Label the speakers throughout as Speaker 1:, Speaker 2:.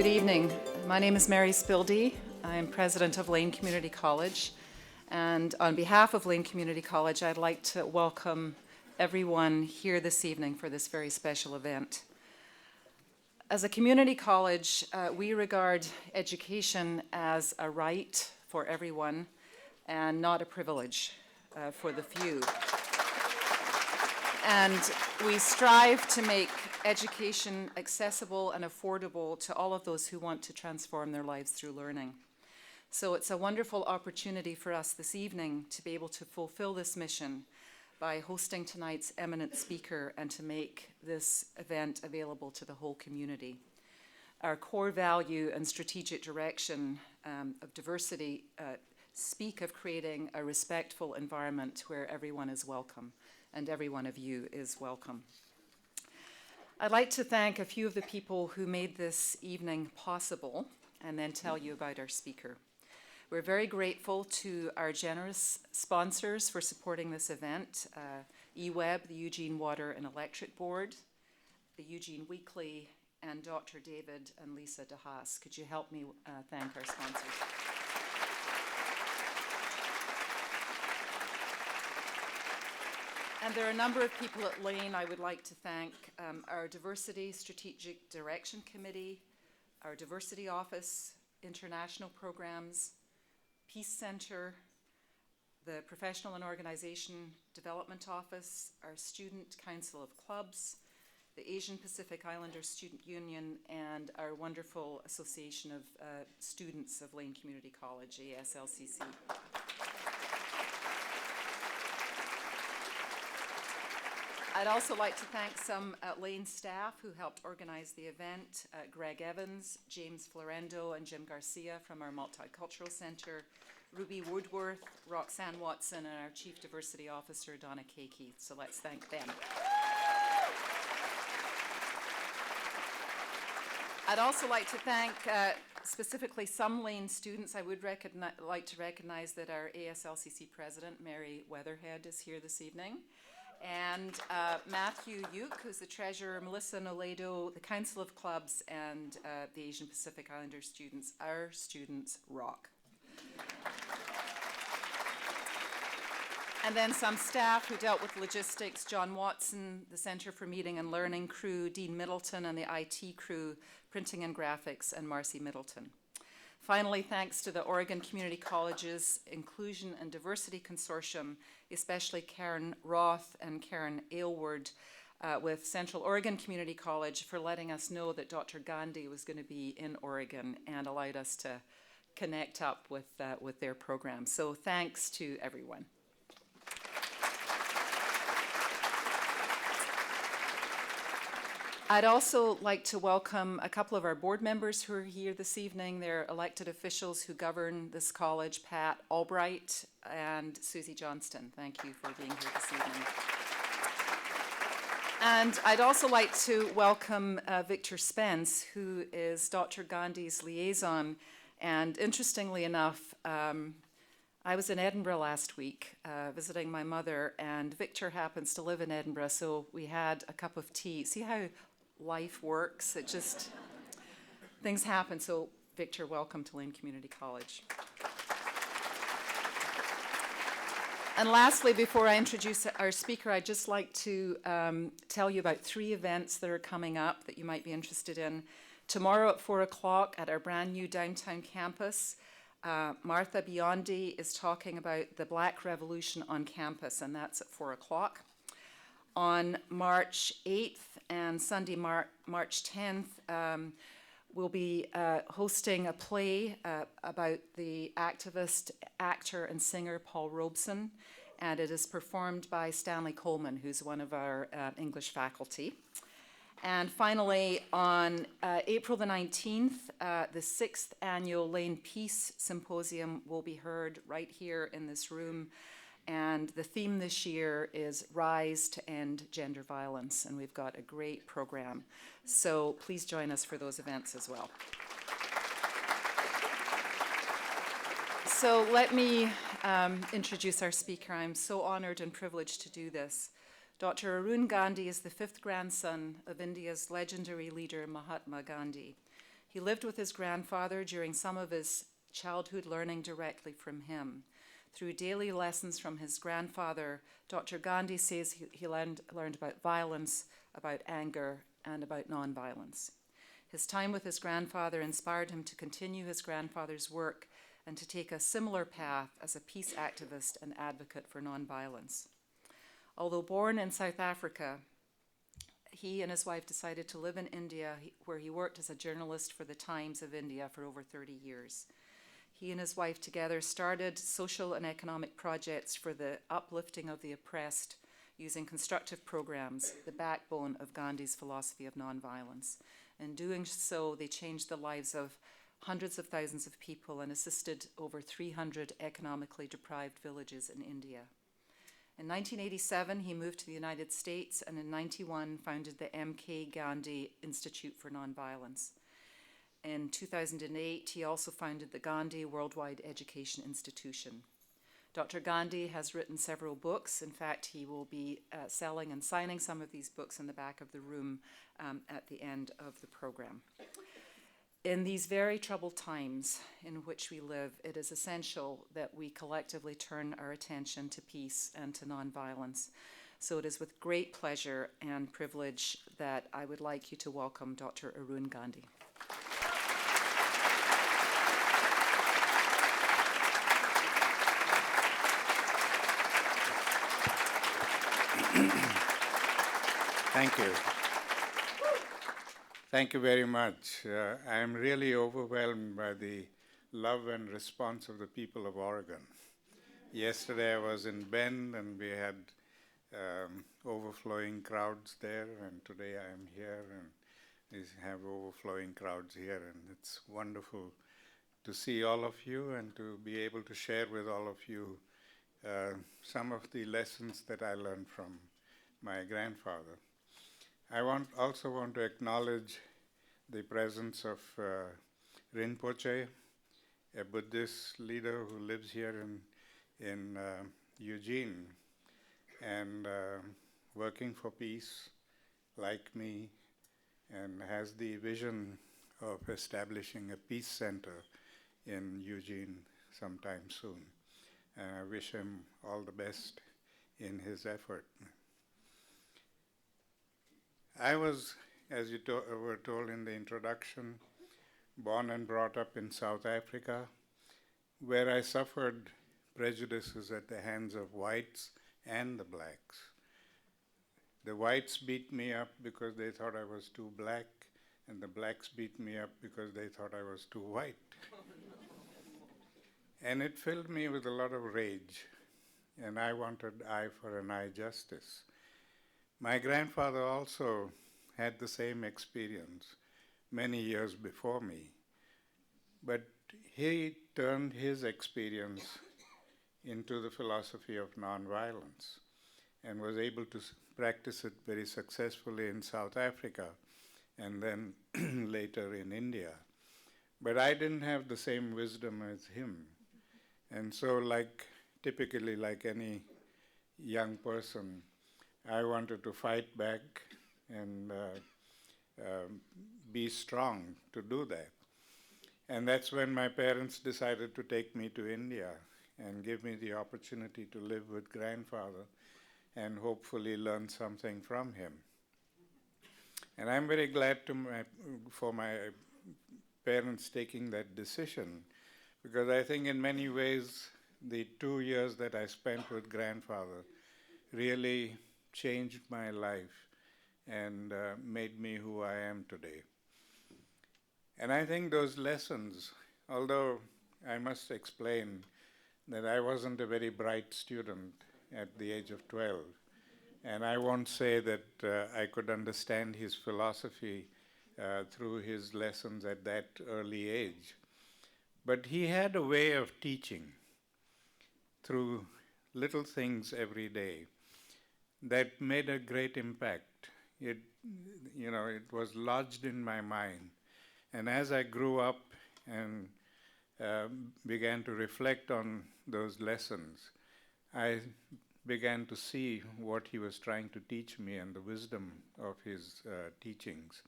Speaker 1: Good evening. My name is Mary Spildy. I'm president of Lane Community College. And on behalf of Lane Community College, I'd like to welcome everyone here this evening for this very special event. As a community college, we regard education as a right for everyone and not a privilege for the few. And we strive to make education accessible and affordable to all of those who want to transform their lives through learning. So it's a wonderful opportunity for us this evening to be able to fulfill this mission by hosting tonight's eminent speaker and to make this event available to the whole community. Our core value and strategic direction of diversity speak of creating a respectful environment where everyone is welcome, and every one of you is welcome. I'd like to thank a few of the people who made this evening possible and then tell you about our speaker. We're very grateful to our generous sponsors for supporting this event, eWeb, the Eugene Water and Electric Board, the Eugene Weekly, and Dr. David and Lisa DeHaas. Could you help me thank our sponsors? And there are a number of people at Lane I would like to thank. Our Diversity Strategic Direction Committee, our Diversity Office, International Programs, Peace Center, the Professional and Organization Development Office, our Student Council of Clubs, the Asian Pacific Islander Student Union, and our wonderful Association of Students of Lane Community College, ASLCC. I'd also like to thank some Lane staff who helped organize the event, Greg Evans, James Florendo, and Jim Garcia from our Multicultural Center, Ruby Woodworth, Roxanne Watson, and our Chief Diversity Officer, Donna Keiki. So let's thank them. I'd also like to thank specifically some Lane students. I would like to recognize that our ASLCC president, Mary Weatherhead, is here this evening. And Matthew Uke, who's the treasurer, Melissa Noledo, the Council of Clubs, and the Asian Pacific Islander students. Our students rock. And then some staff who dealt with logistics, John Watson, the Center for Meeting and Learning crew, Dean Middleton, and the IT crew, Printing and Graphics, and Marcy Middleton. Finally, thanks to the Oregon Community Colleges Inclusion and Diversity Consortium, especially Karen Roth and Karen Aylward with Central Oregon Community College for letting us know that Dr. Gandhi was going to be in Oregon and allowed us to connect up with their program. So thanks to everyone. I'd also like to welcome a couple of our board members who are here this evening. They're elected officials who govern this college, Pat Albright and Susie Johnston. Thank you for being here this evening. And I'd also like to welcome Victor Spence, who is Dr. Gandhi's liaison. And interestingly enough, I was in Edinburgh last week visiting my mother, and Victor happens to live in Edinburgh, so we had a cup of tea. See how life works? It just, things happen. So Victor, welcome to Lane Community College. And lastly, before I introduce our speaker, I'd just like to tell you about 3 events that are coming up that you might be interested in. Tomorrow at 4 o'clock at our brand new downtown campus, Martha Biondi is talking about the Black Revolution on campus, and that's at 4 o'clock. On March 8th and Sunday, March 10th, we'll be hosting a play about the activist, actor, and singer Paul Robeson, and it is performed by Stanley Coleman, who's one of our English faculty. And finally, on April the 19th, the 6th annual Lane Peace Symposium will be heard right here in this room. And the theme this year is Rise to End Gender Violence, and we've got a great program. So please join us for those events as well. So let me introduce our speaker. I'm so honored and privileged to do this. Dr. Arun Gandhi is the 5th grandson of India's legendary leader Mahatma Gandhi. He lived with his grandfather during some of his childhood, learning directly from him. Through daily lessons from his grandfather, Dr. Gandhi says he learned about violence, about anger, and about nonviolence. His time with his grandfather inspired him to continue his grandfather's work and to take a similar path as a peace activist and advocate for nonviolence. Although born in South Africa, he and his wife decided to live in India, where he worked as a journalist for the Times of India for over 30 years. He and his wife together started social and economic projects for the uplifting of the oppressed using constructive programs, the backbone of Gandhi's philosophy of nonviolence. In doing so, they changed the lives of hundreds of thousands of people and assisted over 300 economically deprived villages in India. In 1987, he moved to the United States and in 1991 founded the M.K. Gandhi Institute for Nonviolence. In 2008, he also founded the Gandhi Worldwide Education Institution. Dr. Gandhi has written several books. In fact, he will be selling and signing some of these books in the back of the room at the end of the program. In these very troubled times in which we live, it is essential that we collectively turn our attention to peace and to nonviolence. So it is with great pleasure and privilege that I would like you to welcome Dr. Arun Gandhi.
Speaker 2: Thank you. Thank you very much. I am really overwhelmed by the love and response of the people of Oregon. Yesterday I was in Bend and we had overflowing crowds there, and today I am here and we have overflowing crowds here, and it's wonderful to see all of you and to be able to share with all of you some of the lessons that I learned from my grandfather. I also want to acknowledge the presence of Rinpoche, a Buddhist leader who lives here in Eugene and working for peace like me, and has the vision of establishing a peace center in Eugene sometime soon. And I wish him all the best in his effort. I was, as you were told in the introduction, born and brought up in South Africa, where I suffered prejudices at the hands of whites and the blacks. The whites beat me up because they thought I was too black, and the blacks beat me up because they thought I was too white. And it filled me with a lot of rage, and I wanted eye for an eye justice. My grandfather also had the same experience many years before me, but he turned his experience into the philosophy of nonviolence and was able to practice it very successfully in South Africa and then later in India. But I didn't have the same wisdom as him. And so typically like any young person, I wanted to fight back and be strong to do that. And that's when my parents decided to take me to India and give me the opportunity to live with grandfather and hopefully learn something from him. And I'm very glad for my parents taking that decision, because I think in many ways the 2 years that I spent with grandfather really changed my life and made me who I am today. And I think those lessons, although I must explain that I wasn't a very bright student at the age of 12, and I won't say that I could understand his philosophy through his lessons at that early age, but he had a way of teaching through little things every day that made a great impact. It was lodged in my mind. And as I grew up and began to reflect on those lessons, I began to see what he was trying to teach me and the wisdom of his teachings.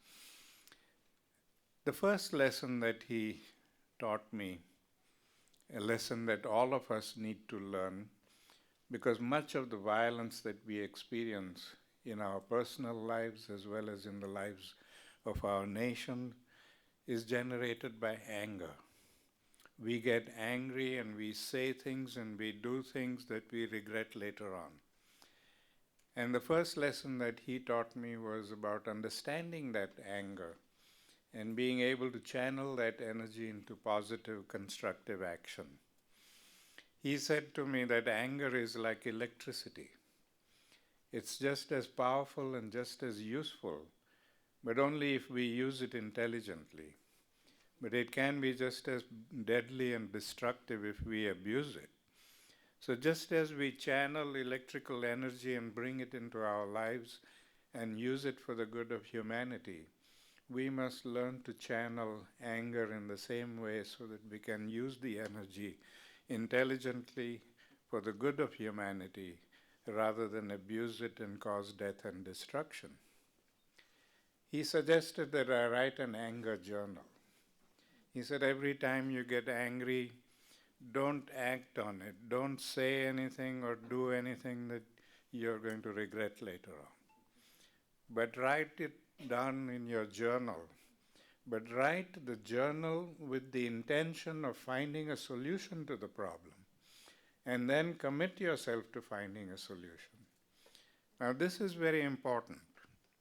Speaker 2: The first lesson that he taught me, a lesson that all of us need to learn, because much of the violence that we experience in our personal lives as well as in the lives of our nation is generated by anger. We get angry and we say things and we do things that we regret later on. And the first lesson that he taught me was about understanding that anger and being able to channel that energy into positive, constructive action. He said to me that anger is like electricity. It's just as powerful and just as useful, but only if we use it intelligently. But it can be just as deadly and destructive if we abuse it. So just as we channel electrical energy and bring it into our lives and use it for the good of humanity, we must learn to channel anger in the same way so that we can use the energy intelligently for the good of humanity rather than abuse it and cause death and destruction. He suggested that I write an anger journal. He said, every time you get angry, don't act on it. Don't say anything or do anything that you're going to regret later on. But write it down in your journal. But write the journal with the intention of finding a solution to the problem. And then commit yourself to finding a solution. Now, this is very important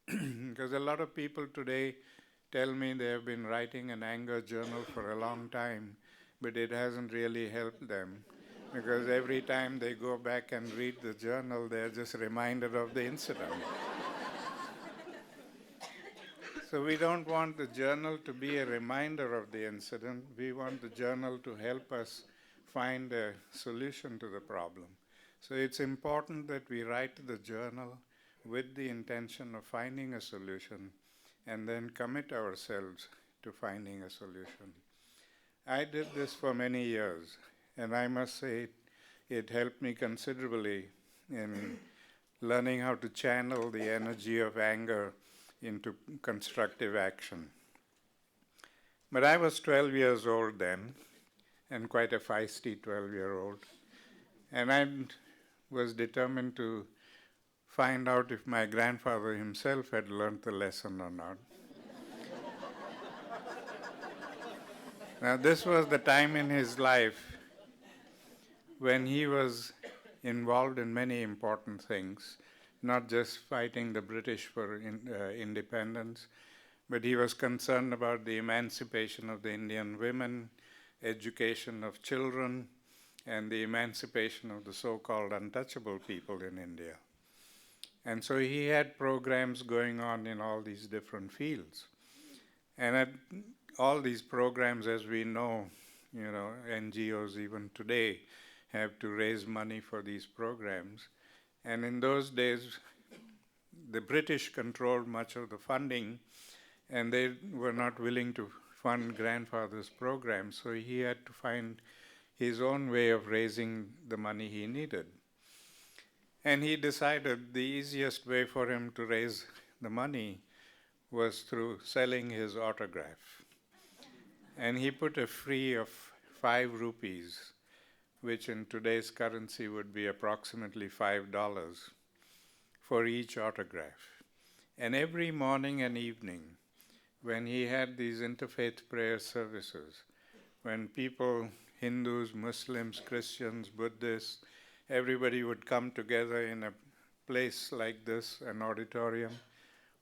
Speaker 2: because a lot of people today tell me they have been writing an anger journal for a long time, but it hasn't really helped them because every time they go back and read the journal, they're just reminded of the incident. So we don't want the journal to be a reminder of the incident. We want the journal to help us find a solution to the problem. So it's important that we write the journal with the intention of finding a solution and then commit ourselves to finding a solution. I did this for many years, and I must say it helped me considerably in learning how to channel the energy of anger into constructive action. But I was 12 years old then, and quite a feisty 12-year-old, and I was determined to find out if my grandfather himself had learned the lesson or not. Now, this was the time in his life when he was involved in many important things, not just fighting the British for independence, but he was concerned about the emancipation of the Indian women, education of children, and the emancipation of the so-called untouchable people in India. And so he had programs going on in all these different fields. And at all these programs, as we know, NGOs even today have to raise money for these programs. And in those days, the British controlled much of the funding, and they were not willing to fund grandfather's program, so he had to find his own way of raising the money he needed. And he decided the easiest way for him to raise the money was through selling his autograph. And he put a fee of 5 rupees, which in today's currency would be approximately $5, for each autograph. And every morning and evening, when he had these interfaith prayer services, when people, Hindus, Muslims, Christians, Buddhists, everybody would come together in a place like this, an auditorium,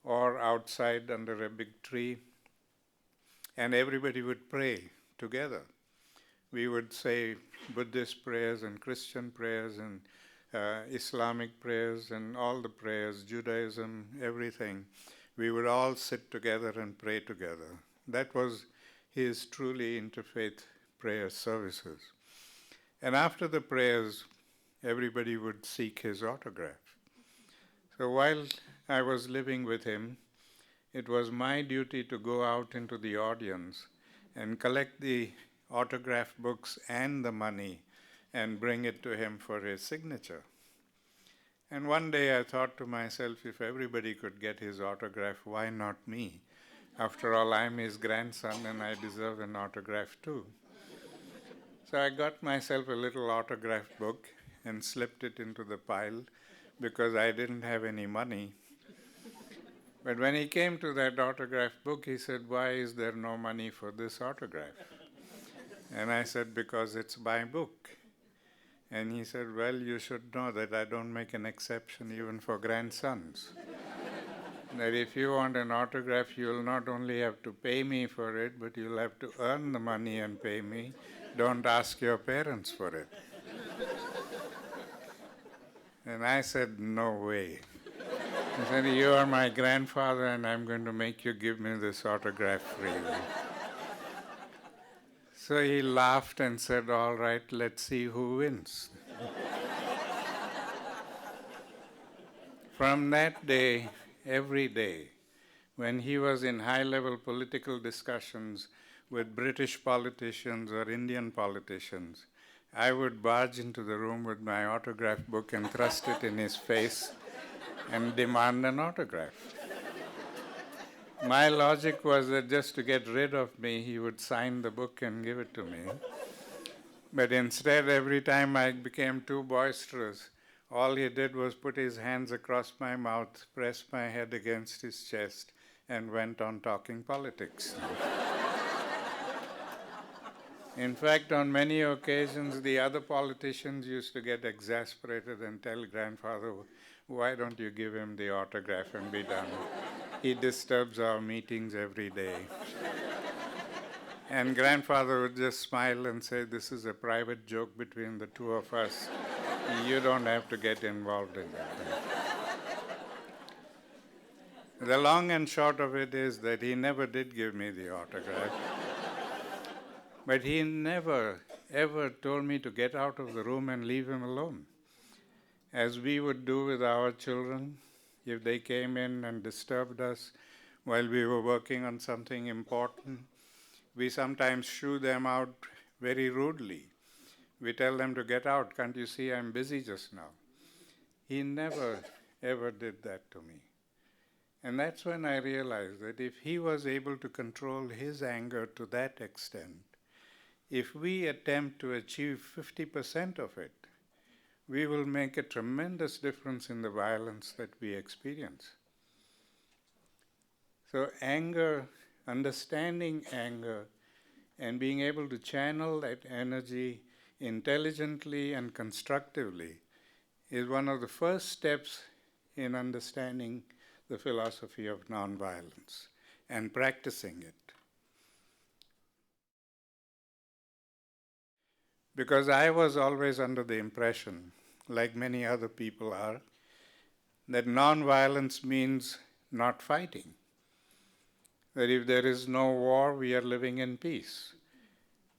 Speaker 2: or outside under a big tree, and everybody would pray together. We would say Buddhist prayers and Christian prayers and Islamic prayers and all the prayers, Judaism, everything. We would all sit together and pray together. That was his truly interfaith prayer services. And after the prayers, everybody would seek his autograph. So while I was living with him, it was my duty to go out into the audience and collect the autograph books and the money and bring it to him for his signature. And one day I thought to myself, if everybody could get his autograph, why not me? After all, I'm his grandson and I deserve an autograph too. So I got myself a little autograph book and slipped it into the pile because I didn't have any money. But when he came to that autograph book, he said, "Why is there no money for this autograph?" And I said, "Because it's my book." And he said, "Well, you should know that I don't make an exception even for grandsons. That if you want an autograph, you'll not only have to pay me for it, but you'll have to earn the money and pay me. Don't ask your parents for it." And I said, "No way." He said, "You are my grandfather and I'm going to make you give me this autograph freely." So he laughed and said, "All right, let's see who wins." From that day, every day, when he was in high-level political discussions with British politicians or Indian politicians, I would barge into the room with my autograph book and thrust it in his face and demand an autograph. My logic was that just to get rid of me, he would sign the book and give it to me. But instead, every time I became too boisterous, all he did was put his hands across my mouth, press my head against his chest, and went on talking politics. In fact, on many occasions, the other politicians used to get exasperated and tell grandfather, "Why don't you give him the autograph and be done? He disturbs our meetings every day." And grandfather would just smile and say, "This is a private joke between the two of us. You don't have to get involved in it." The long and short of it is that he never did give me the autograph. But he never, ever told me to get out of the room and leave him alone. As we would do with our children, if they came in and disturbed us while we were working on something important, we sometimes shoo them out very rudely. We tell them to get out. "Can't you see I'm busy just now?" He never, ever did that to me. And that's when I realized that if he was able to control his anger to that extent, if we attempt to achieve 50% of it, we will make a tremendous difference in the violence that we experience. So anger, understanding anger, and being able to channel that energy intelligently and constructively is one of the first steps in understanding the philosophy of nonviolence and practicing it. Because I was always under the impression, like many other people are, that nonviolence means not fighting. That if there is no war, we are living in peace.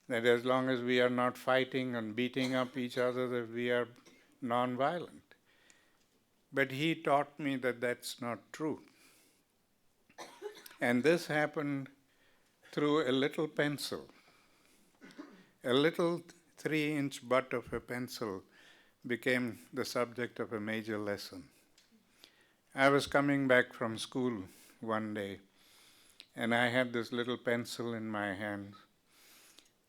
Speaker 2: That as long as we are not fighting and beating up each other, that we are nonviolent. But he taught me that that's not true. And this happened through a little pencil. A little 3-inch butt of a pencil became the subject of a major lesson. I was coming back from school one day, and I had this little pencil in my hand.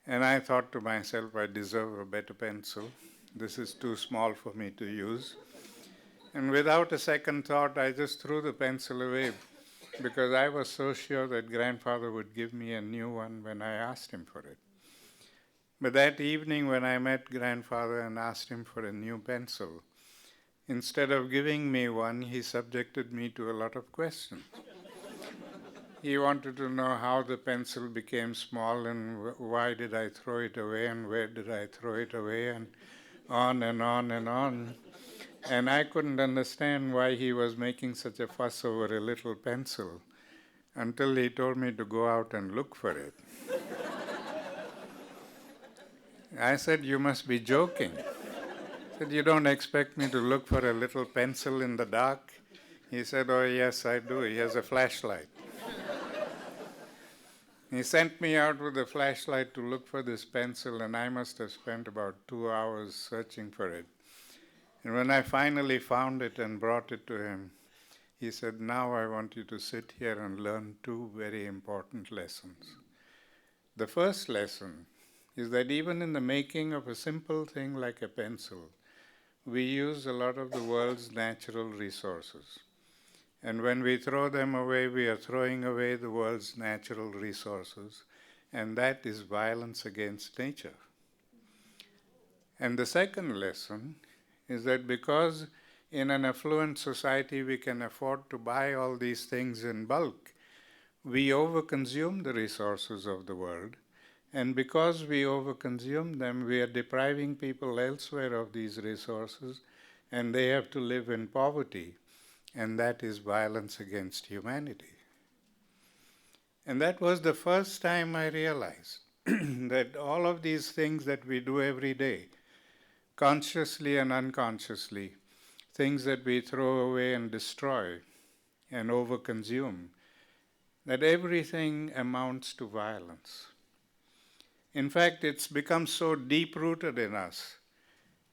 Speaker 2: And I thought to myself, I deserve a better pencil. This is too small for me to use. And without a second thought, I just threw the pencil away because I was so sure that grandfather would give me a new one when I asked him for it. But that evening when I met grandfather and asked him for a new pencil, instead of giving me one, he subjected me to a lot of questions. He wanted to know how the pencil became small and why did I throw it away and where did I throw it away and on and on and on. And I couldn't understand why he was making such a fuss over a little pencil until he told me to go out and look for it. I said, "You must be joking." He said, "You don't expect me to look for a little pencil in the dark?" He said, "Oh yes, I do. He has a flashlight." He sent me out with a flashlight to look for this pencil, and I must have spent about 2 hours searching for it. And when I finally found it and brought it to him, he said, now I want you to sit here and learn two very important lessons. The first lesson is that even in the making of a simple thing like a pencil, we use a lot of the world's natural resources. And when we throw them away, we are throwing away the world's natural resources, and that is violence against nature. And the second lesson is that because in an affluent society we can afford to buy all these things in bulk, we overconsume the resources of the world. And because we overconsume them, we are depriving people elsewhere of these resources, and they have to live in poverty. And that is violence against humanity. And that was the first time I realized that all of these things that we do every day, consciously and unconsciously, things that we throw away and destroy and overconsume, that everything amounts to violence. In fact, it's become so deep-rooted in us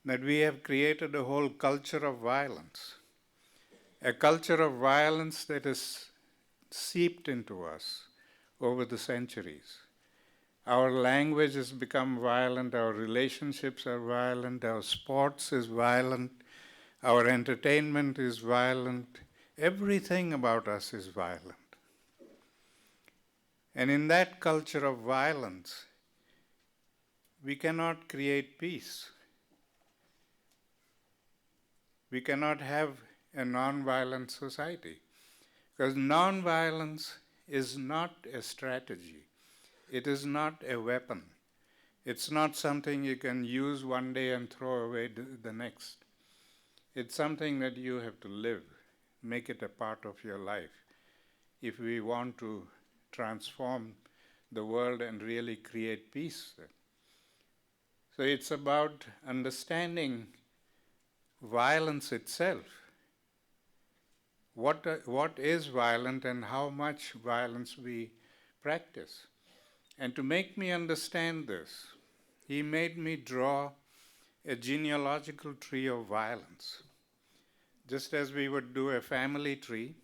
Speaker 2: that we have created a whole culture of violence. A culture of violence that has seeped into us over the centuries. Our language has become violent, our relationships are violent, our sports is violent, our entertainment is violent, everything about us is violent. And in that culture of violence, we cannot create peace. We cannot have a non-violent society. Because non-violence is not a strategy. It is not a weapon. It's not something you can use one day and throw away the next. It's something that you have to live, make it a part of your life, if we want to transform the world and really create peace. So it's about understanding violence itself. What is violent and how much violence we practice. And to make me understand this, he made me draw a genealogical tree of violence. Just as we would do a family tree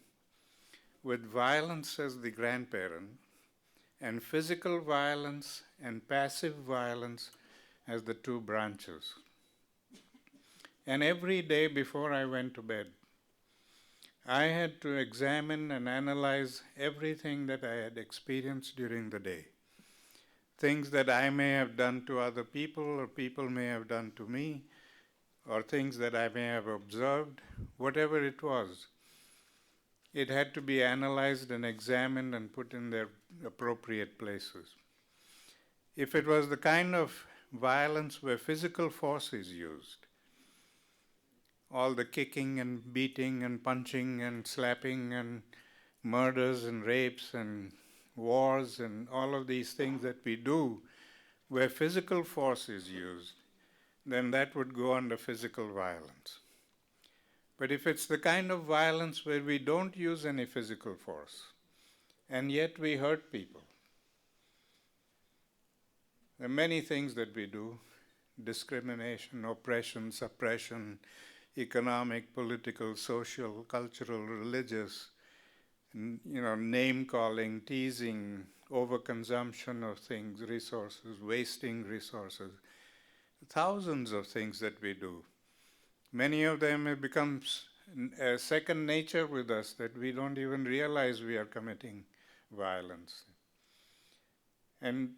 Speaker 2: with violence as the grandparent and physical violence and passive violence as the two branches. And every day before I went to bed, I had to examine and analyze everything that I had experienced during the day. Things that I may have done to other people or people may have done to me, or things that I may have observed, whatever it was. It had to be analyzed and examined and put in their appropriate places. If it was the kind of violence where physical force is used, all the kicking and beating and punching and slapping and murders and rapes and wars and all of these things that we do where physical force is used, then that would go under physical violence. But if it's the kind of violence where we don't use any physical force, and yet we hurt people, there are many things that we do: discrimination, oppression, suppression, economic, political, social, cultural, religious, name-calling, teasing, overconsumption of things, resources, wasting resources. Thousands of things that we do. Many of them have become second nature with us that we don't even realize we are committing violence. And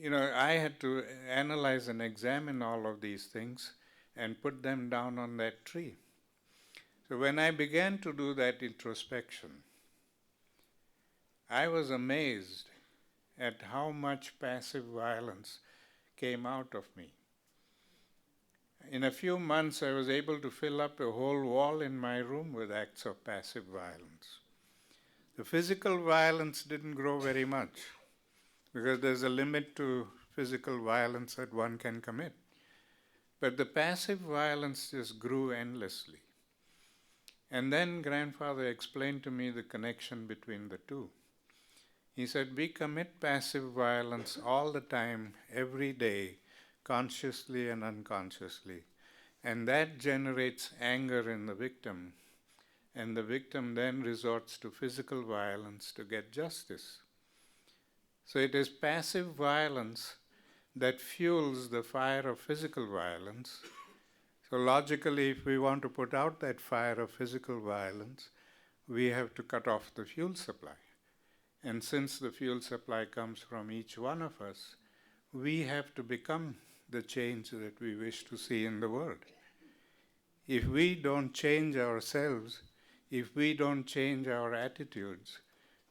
Speaker 2: I had to analyze and examine all of these things and put them down on that tree. So when I began to do that introspection, I was amazed at how much passive violence came out of me. In a few months, I was able to fill up a whole wall in my room with acts of passive violence. The physical violence didn't grow very much, because there's a limit to physical violence that one can commit. But the passive violence just grew endlessly. And then grandfather explained to me the connection between the two. He said, we commit passive violence all the time, every day, consciously and unconsciously. And that generates anger in the victim, and the victim then resorts to physical violence to get justice. So it is passive violence that fuels the fire of physical violence. So logically, if we want to put out that fire of physical violence, we have to cut off the fuel supply. And since the fuel supply comes from each one of us, we have to become the change that we wish to see in the world. If we don't change ourselves, if we don't change our attitudes,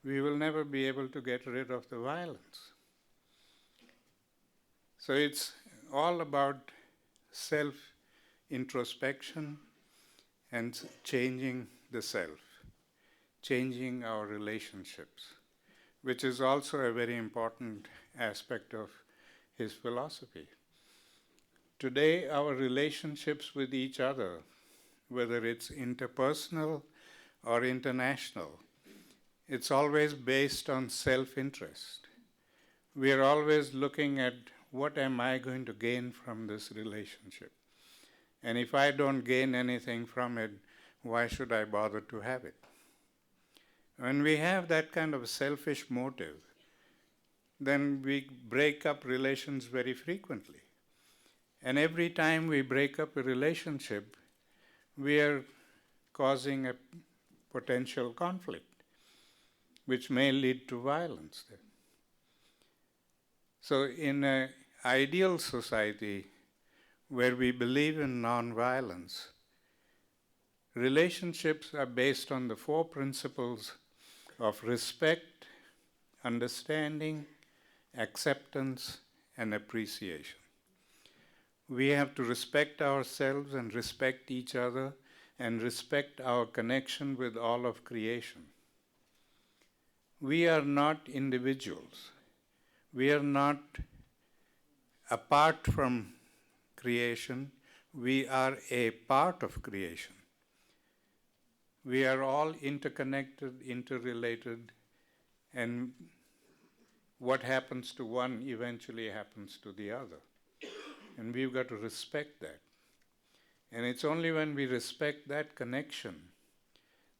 Speaker 2: we will never be able to get rid of the violence. So it's all about self-introspection and changing the self, changing our relationships, which is also a very important aspect of his philosophy. Today, our relationships with each other, whether it's interpersonal or international, it's always based on self-interest. We are always looking at what am I going to gain from this relationship? And if I don't gain anything from it, why should I bother to have it? When we have that kind of selfish motive, then we break up relations very frequently. And every time we break up a relationship, we are causing a potential conflict, which may lead to violence. So in an ideal society where we believe in nonviolence, relationships are based on the 4 principles of respect, understanding, acceptance, and appreciation. We have to respect ourselves and respect each other and respect our connection with all of creation. We are not individuals. We are not apart from creation. We are a part of creation. We are all interconnected, interrelated, and what happens to one eventually happens to the other. And we've got to respect that. And it's only when we respect that connection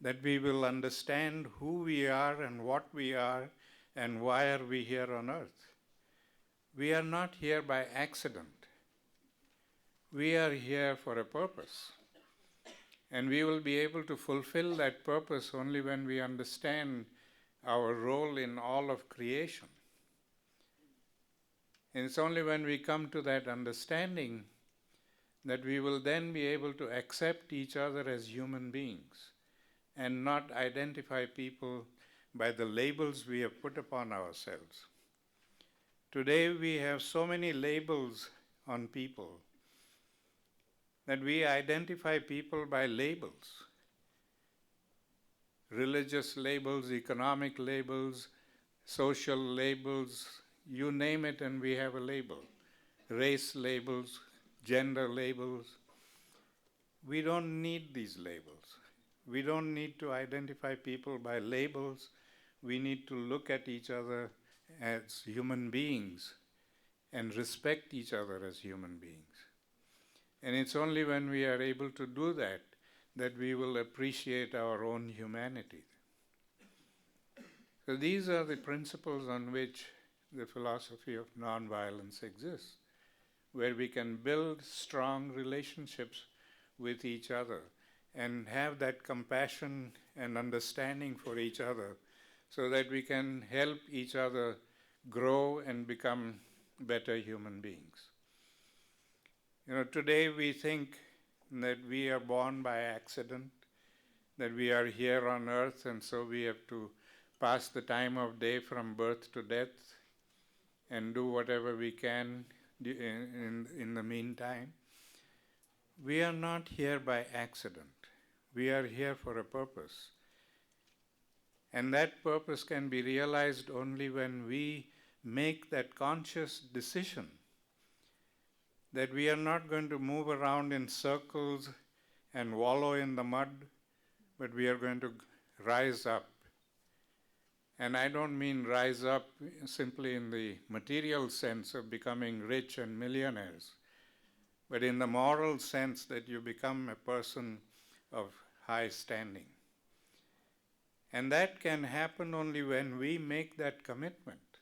Speaker 2: that we will understand who we are and what we are and why are we here on earth. We are not here by accident. We are here for a purpose. And we will be able to fulfill that purpose only when we understand our role in all of creation. And it's only when we come to that understanding that we will then be able to accept each other as human beings and not identify people by the labels we have put upon ourselves. Today we have so many labels on people that we identify people by labels. Religious labels, economic labels, social labels, you name it and we have a label. Race labels, gender labels. We don't need these labels. We don't need to identify people by labels. We need to look at each other as human beings and respect each other as human beings. And it's only when we are able to do that that we will appreciate our own humanity. So these are the principles on which the philosophy of nonviolence exists, where we can build strong relationships with each other and have that compassion and understanding for each other so that we can help each other grow and become better human beings. Today we think that we are born by accident, that we are here on earth and so we have to pass the time of day from birth to death and do whatever we can in the meantime. We are not here by accident. We are here for a purpose. And that purpose can be realized only when we make that conscious decision that we are not going to move around in circles and wallow in the mud, but we are going to rise up. And I don't mean rise up simply in the material sense of becoming rich and millionaires, but in the moral sense that you become a person of high standing. And that can happen only when we make that commitment.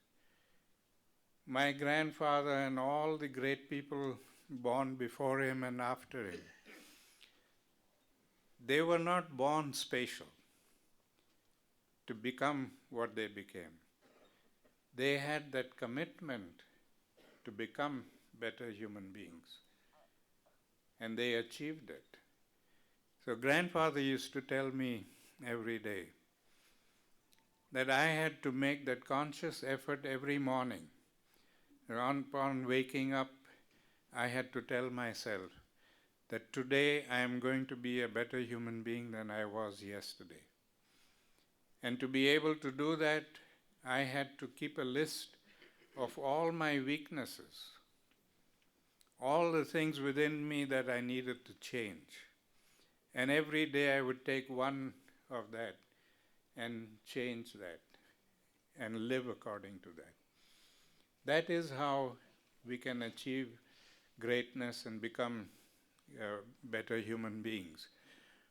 Speaker 2: My grandfather and all the great people born before him and after him, they were not born special to become what they became. They had that commitment to become better human beings, and they achieved it. So grandfather used to tell me every day that I had to make that conscious effort every morning. Upon waking up, I had to tell myself that today I am going to be a better human being than I was yesterday. And to be able to do that, I had to keep a list of all my weaknesses, all the things within me that I needed to change. And every day I would take one of that and change that and live according to that. That is how we can achieve greatness and become better human beings.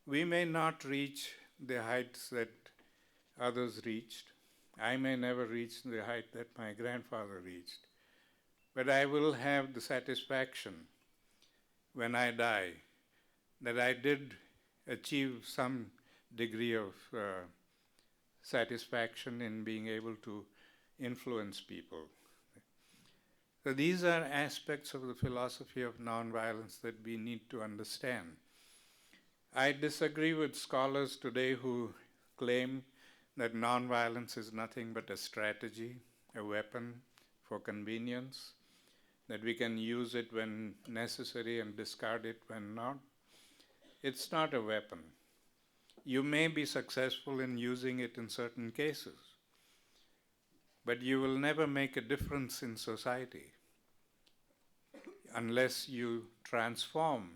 Speaker 2: We may not reach the heights that others reached. I may never reach the height that my grandfather reached. But I will have the satisfaction when I die that I did achieve some degree of satisfaction in being able to influence people. So these are aspects of the philosophy of nonviolence that we need to understand. I disagree with scholars today who claim that nonviolence is nothing but a strategy, a weapon for convenience, that we can use it when necessary and discard it when not. It's not a weapon. You may be successful in using it in certain cases, but you will never make a difference in society unless you transform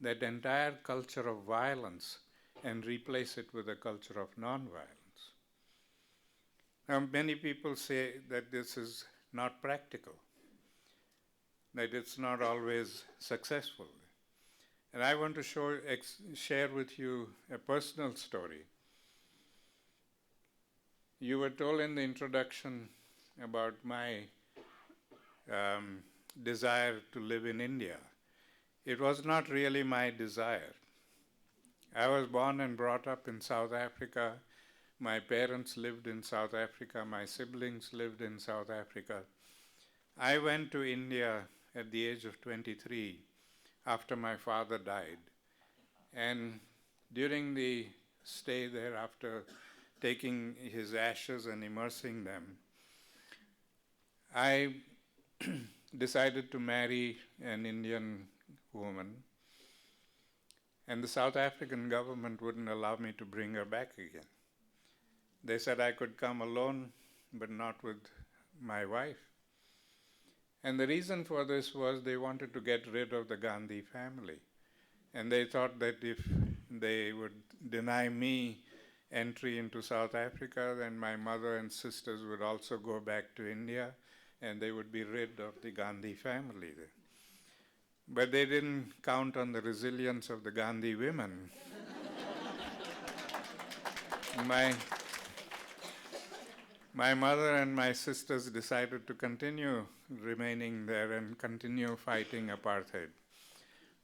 Speaker 2: that entire culture of violence and replace it with a culture of nonviolence. Now, many people say that this is not practical, that it's not always successful. And I want to share with you a personal story. You were told in the introduction about my desire to live in India. It was not really my desire. I was born and brought up in South Africa. My parents lived in South Africa. My siblings lived in South Africa. I went to India at the age of 23 after my father died. And during the stay there, after taking his ashes and immersing them, I decided to marry an Indian woman. And the South African government wouldn't allow me to bring her back again. They said I could come alone, but not with my wife. And the reason for this was they wanted to get rid of the Gandhi family. And they thought that if they would deny me entry into South Africa, then my mother and sisters would also go back to India, and they would be rid of the Gandhi family there. But they didn't count on the resilience of the Gandhi women. My mother and my sisters decided to continue remaining there and continue fighting apartheid.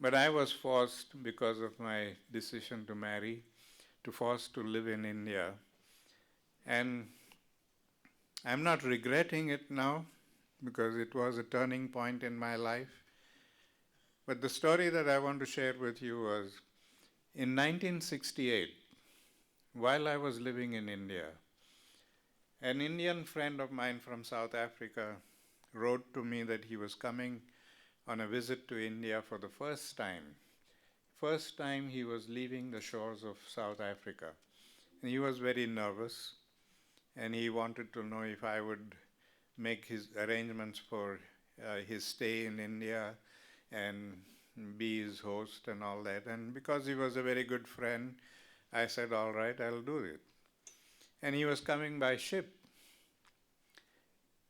Speaker 2: But I was forced, because of my decision to marry, forced to live in India. And I'm not regretting it now, because it was a turning point in my life. But the story that I want to share with you was, in 1968, while I was living in India, an Indian friend of mine from South Africa wrote to me that he was coming on a visit to India for the first time. First time he was leaving the shores of South Africa. And he was very nervous, and he wanted to know if I would make his arrangements for his stay in India and be his host and all that. And because he was a very good friend, I said, all right, I'll do it. And he was coming by ship.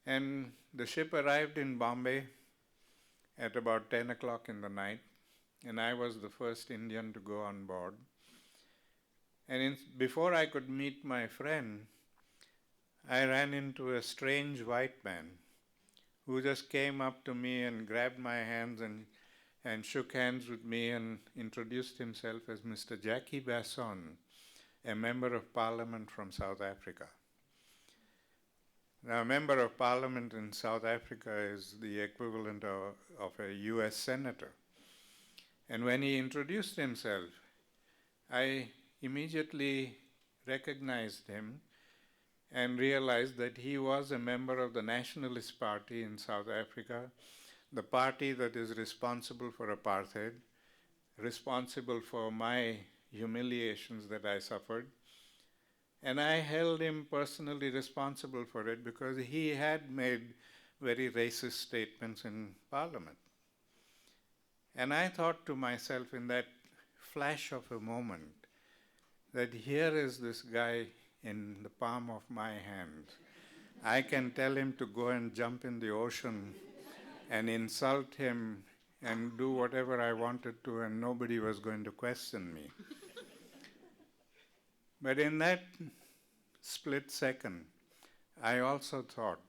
Speaker 2: And the ship arrived in Bombay at about 10 o'clock in the night, and I was the first Indian to go on board. And before I could meet my friend, I ran into a strange white man who just came up to me and grabbed my hands and shook hands with me and introduced himself as Mr. Jackie Basson, a member of parliament from South Africa. Now, a member of parliament in South Africa is the equivalent of a US senator. And when he introduced himself, I immediately recognized him and realized that he was a member of the Nationalist Party in South Africa, the party that is responsible for apartheid, responsible for my humiliations that I suffered. And I held him personally responsible for it because he had made very racist statements in Parliament. And I thought to myself in that flash of a moment that here is this guy in the palm of my hand. I can tell him to go and jump in the ocean and insult him and do whatever I wanted to, and nobody was going to question me. But in that split second, I also thought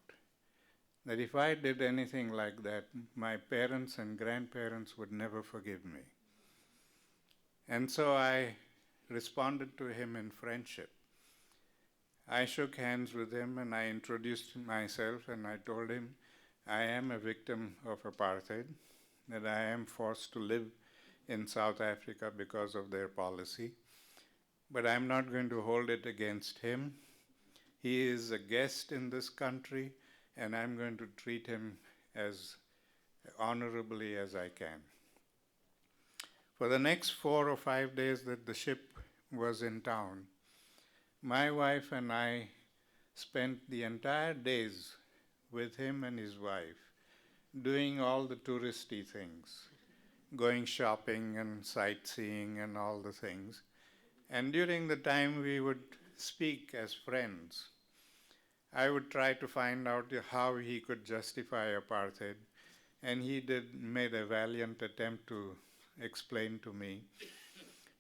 Speaker 2: that if I did anything like that, my parents and grandparents would never forgive me. And so I responded to him in friendship. I shook hands with him and I introduced myself and I told him I am a victim of apartheid, that I am forced to live in South Africa because of their policy, but I'm not going to hold it against him. He is a guest in this country and I'm going to treat him as honorably as I can. For the next 4 or 5 days that the ship was in town, my wife and I spent the entire days with him and his wife doing all the touristy things, going shopping and sightseeing and all the things. And during the time we would speak as friends. I would try to find out how he could justify apartheid, and he made a valiant attempt to explain to me.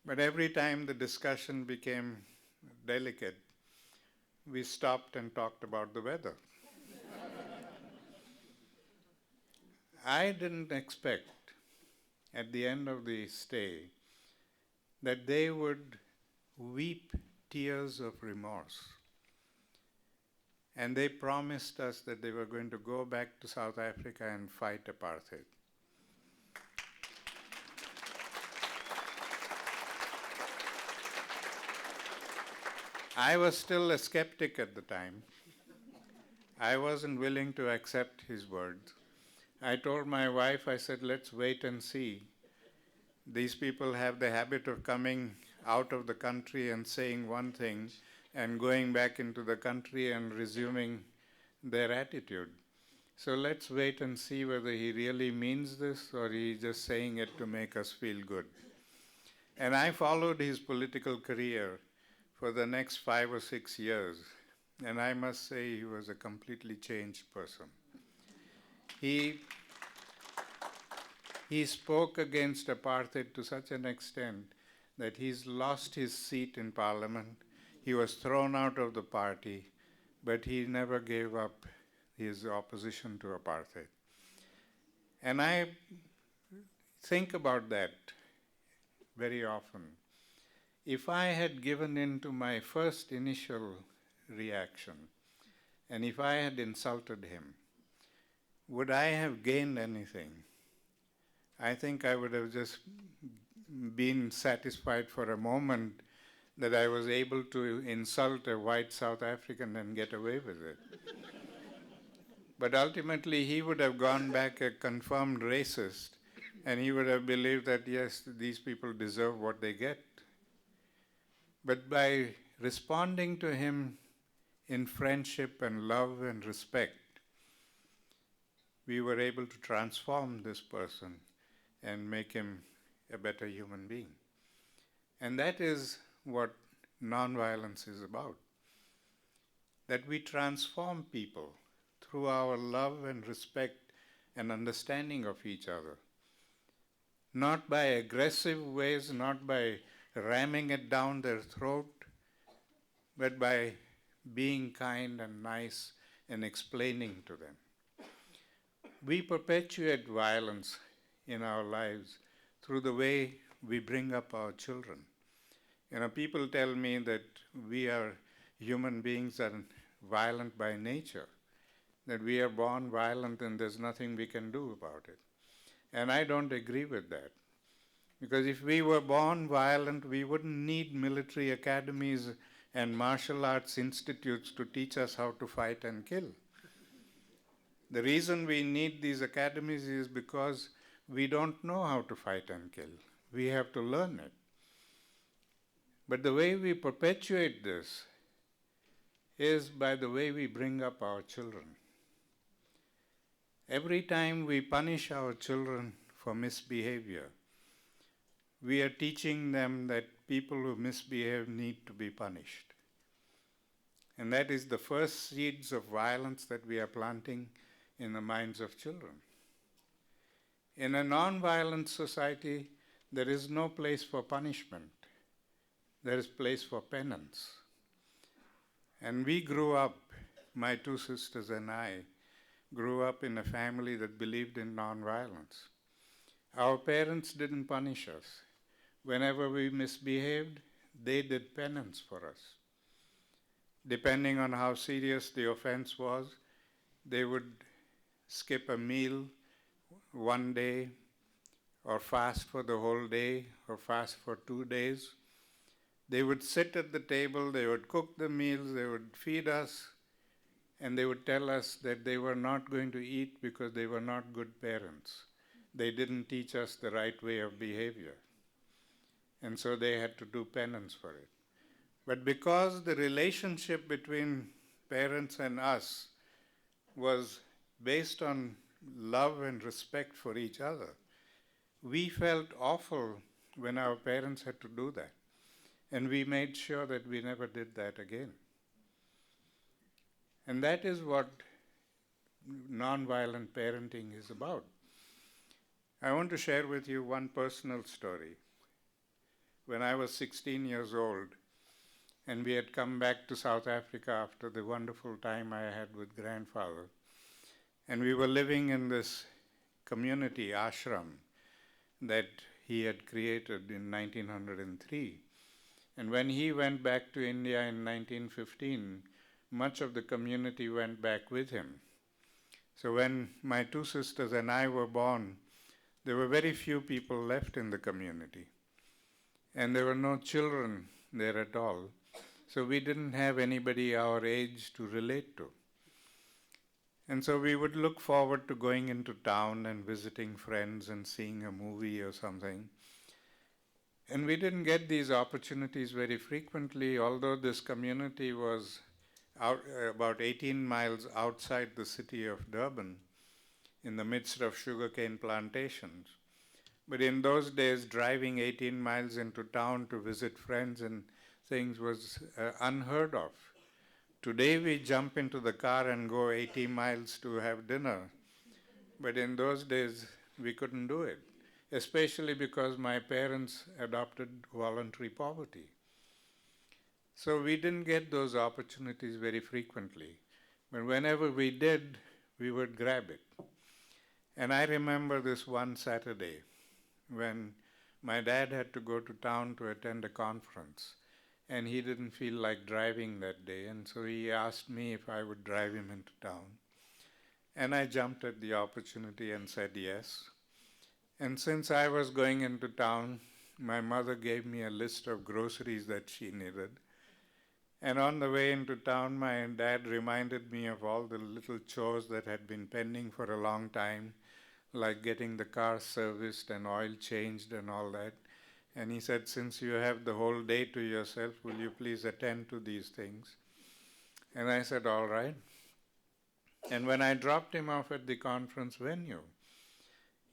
Speaker 2: But every time the discussion became delicate, we stopped and talked about the weather. I didn't expect at the end of the stay that they would weep tears of remorse. And they promised us that they were going to go back to South Africa and fight apartheid. I was still a skeptic at the time. I wasn't willing to accept his words. I told my wife, I said, let's wait and see. These people have the habit of coming out of the country and saying one thing and going back into the country and resuming their attitude. So let's wait and see whether he really means this or he's just saying it to make us feel good. And I followed his political career for the next 5 or 6 years. And I must say he was a completely changed person. He spoke against apartheid to such an extent that he's lost his seat in parliament. He was thrown out of the party, but he never gave up his opposition to apartheid. And I think about that very often. If I had given in to my first initial reaction, and if I had insulted him, would I have gained anything? I think I would have just been satisfied for a moment that I was able to insult a white South African and get away with it. But ultimately, he would have gone back a confirmed racist, and he would have believed that, yes, these people deserve what they get. But by responding to him in friendship and love and respect, we were able to transform this person and make him a better human being. And that is what nonviolence is about. That we transform people through our love and respect and understanding of each other. Not by aggressive ways, not by ramming it down their throat, but by being kind and nice and explaining to them. We perpetuate violence in our lives through the way we bring up our children. People tell me that we are human beings and violent by nature, that we are born violent and there's nothing we can do about it. And I don't agree with that. Because if we were born violent, we wouldn't need military academies and martial arts institutes to teach us how to fight and kill. The reason we need these academies is because we don't know how to fight and kill. We have to learn it. But the way we perpetuate this is by the way we bring up our children. Every time we punish our children for misbehavior, we are teaching them that people who misbehave need to be punished. And that is the first seeds of violence that we are planting in the minds of children. In a non-violent society, there is no place for punishment. There is place for penance. And we grew up, my two sisters and I, grew up in a family that believed in non-violence. Our parents didn't punish us. Whenever we misbehaved, they did penance for us. Depending on how serious the offense was, they would skip a meal one day, or fast for the whole day, or fast for 2 days. They would sit at the table, they would cook the meals, they would feed us, and they would tell us that they were not going to eat because they were not good parents. They didn't teach us the right way of behavior. And so they had to do penance for it. But because the relationship between parents and us was based on love and respect for each other, we felt awful when our parents had to do that. And we made sure that we never did that again. And that is what nonviolent parenting is about. I want to share with you one personal story. When I was 16 years old, and we had come back to South Africa after the wonderful time I had with grandfather, and we were living in this community ashram that he had created in 1903. And when he went back to India in 1915, much of the community went back with him. So when my two sisters and I were born, there were very few people left in the community. And there were no children there at all. So we didn't have anybody our age to relate to. And so we would look forward to going into town and visiting friends and seeing a movie or something. And we didn't get these opportunities very frequently, although this community was about 18 miles outside the city of Durban, in the midst of sugarcane plantations. But in those days, driving 18 miles into town to visit friends and things was unheard of. Today we jump into the car and go 80 miles to have dinner. But in those days, we couldn't do it, especially because my parents adopted voluntary poverty. So we didn't get those opportunities very frequently. But whenever we did, we would grab it. And I remember this one Saturday when my dad had to go to town to attend a conference, and he didn't feel like driving that day, and so he asked me if I would drive him into town. And I jumped at the opportunity and said yes. And since I was going into town, my mother gave me a list of groceries that she needed. And on the way into town, my dad reminded me of all the little chores that had been pending for a long time, like getting the car serviced and oil changed and all that. And he said, since you have the whole day to yourself, will you please attend to these things? And I said, all right. And when I dropped him off at the conference venue,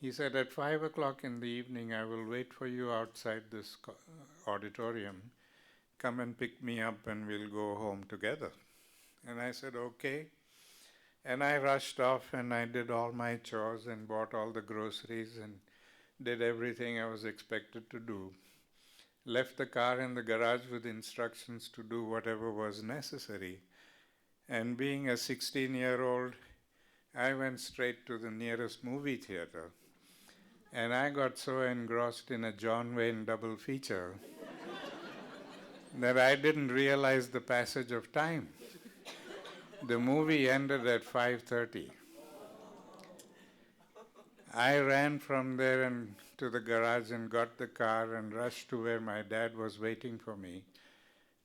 Speaker 2: he said, at 5 o'clock in the evening, I will wait for you outside this auditorium. Come and pick me up and we'll go home together. And I said, okay. And I rushed off and I did all my chores and bought all the groceries and did everything I was expected to do. left the car in the garage with instructions to do whatever was necessary. And being a 16-year-old, I went straight to the nearest movie theater. And I got so engrossed in a John Wayne double feature that I didn't realize the passage of time. The movie ended at 5:30. I ran from there and to the garage and got the car and rushed to where my dad was waiting for me.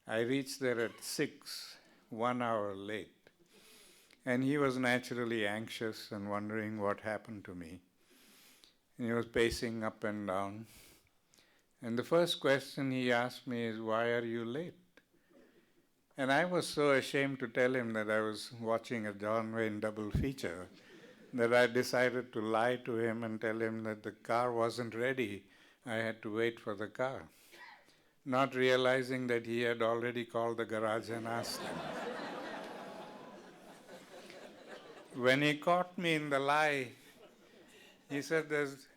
Speaker 2: I reached there at 6, 1 hour late. And he was naturally anxious and wondering what happened to me. And he was pacing up and down. And the first question he asked me is, "Why are you late?" And I was so ashamed to tell him that I was watching a John Wayne double feature that I decided to lie to him and tell him that the car wasn't ready. I had to wait for the car, not realizing that he had already called the garage and asked them. When he caught me in the lie, he said, "There's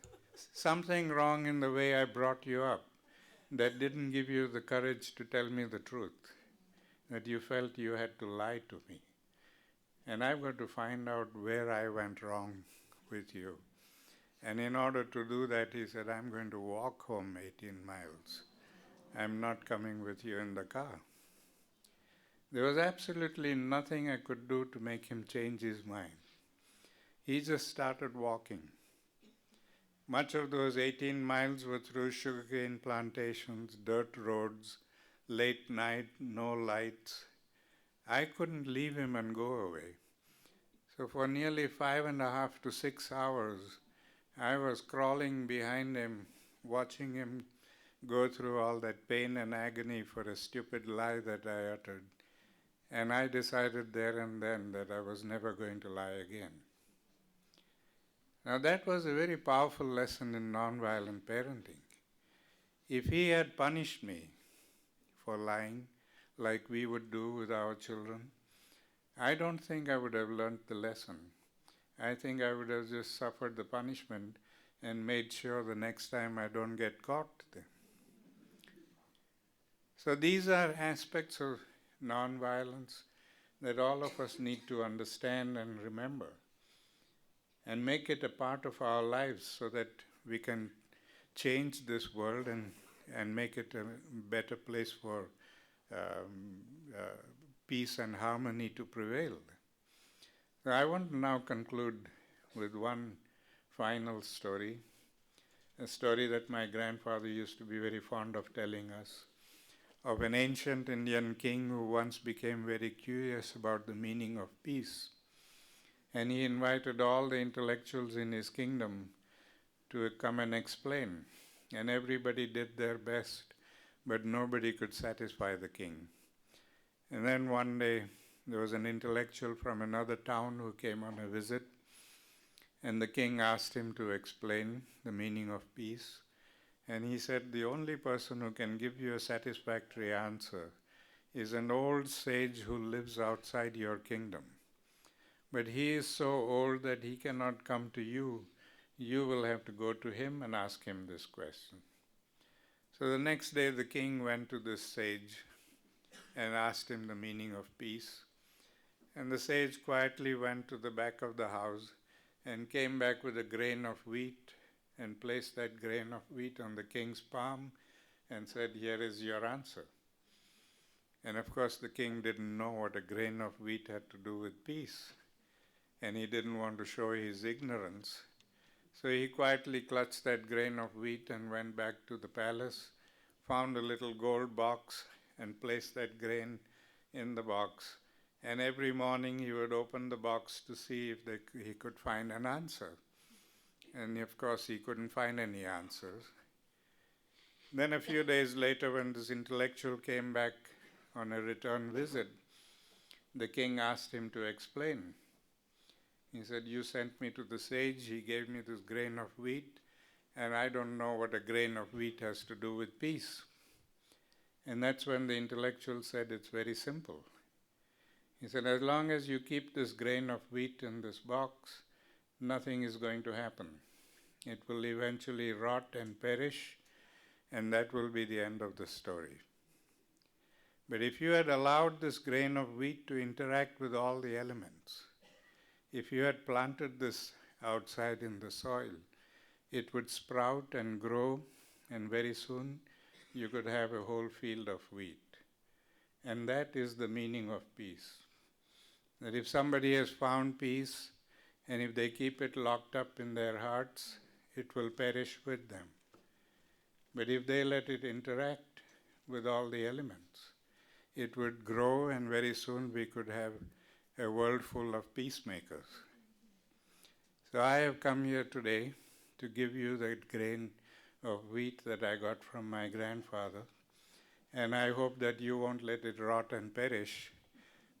Speaker 2: something wrong in the way I brought you up that didn't give you the courage to tell me the truth, that you felt you had to lie to me. And I've got to find out where I went wrong with you." And in order to do that, he said, "I'm going to walk home 18 miles. I'm not coming with you in the car." There was absolutely nothing I could do to make him change his mind. He just started walking. Much of those 18 miles were through sugarcane plantations, dirt roads, late night, no lights. I couldn't leave him and go away. So for nearly 5.5 to 6 hours, I was crawling behind him, watching him go through all that pain and agony for a stupid lie that I uttered. And I decided there and then that I was never going to lie again. Now that was a very powerful lesson in nonviolent parenting. If he had punished me for lying, like we would do with our children, I don't think I would have learned the lesson. I think I would have just suffered the punishment and made sure the next time I don't get caught. So these are aspects of nonviolence that all of us need to understand and remember, and make it a part of our lives so that we can change this world and make it a better place for peace and harmony to prevail. So I want to now conclude with one final story, a story that my grandfather used to be very fond of telling us, of an ancient Indian king who once became very curious about the meaning of peace. And he invited all the intellectuals in his kingdom to come and explain. And everybody did their best, but nobody could satisfy the king. And then one day, there was an intellectual from another town who came on a visit, and the king asked him to explain the meaning of peace. And he said, "The only person who can give you a satisfactory answer is an old sage who lives outside your kingdom. But he is so old that he cannot come to you. You will have to go to him and ask him this question." So the next day the king went to this sage and asked him the meaning of peace. And the sage quietly went to the back of the house and came back with a grain of wheat and placed that grain of wheat on the king's palm and said, "Here is your answer." And of course the king didn't know what a grain of wheat had to do with peace. And he didn't want to show his ignorance. So he quietly clutched that grain of wheat and went back to the palace, found a little gold box, and placed that grain in the box. And every morning he would open the box to see if he could find an answer. And of course he couldn't find any answers. Then a few days later, when this intellectual came back on a return visit, the king asked him to explain. He said, "You sent me to the sage, he gave me this grain of wheat, and I don't know what a grain of wheat has to do with peace." And that's when the intellectual said, "It's very simple." He said, "As long as you keep this grain of wheat in this box, nothing is going to happen. It will eventually rot and perish, and that will be the end of the story. But if you had allowed this grain of wheat to interact with all the elements, if you had planted this outside in the soil, it would sprout and grow, and very soon you could have a whole field of wheat. And that is the meaning of peace. That if somebody has found peace, and if they keep it locked up in their hearts, it will perish with them. But if they let it interact with all the elements, it would grow, and very soon we could have a world full of peacemakers. So I have come here today to give you that grain of wheat that I got from my grandfather, and I hope that you won't let it rot and perish,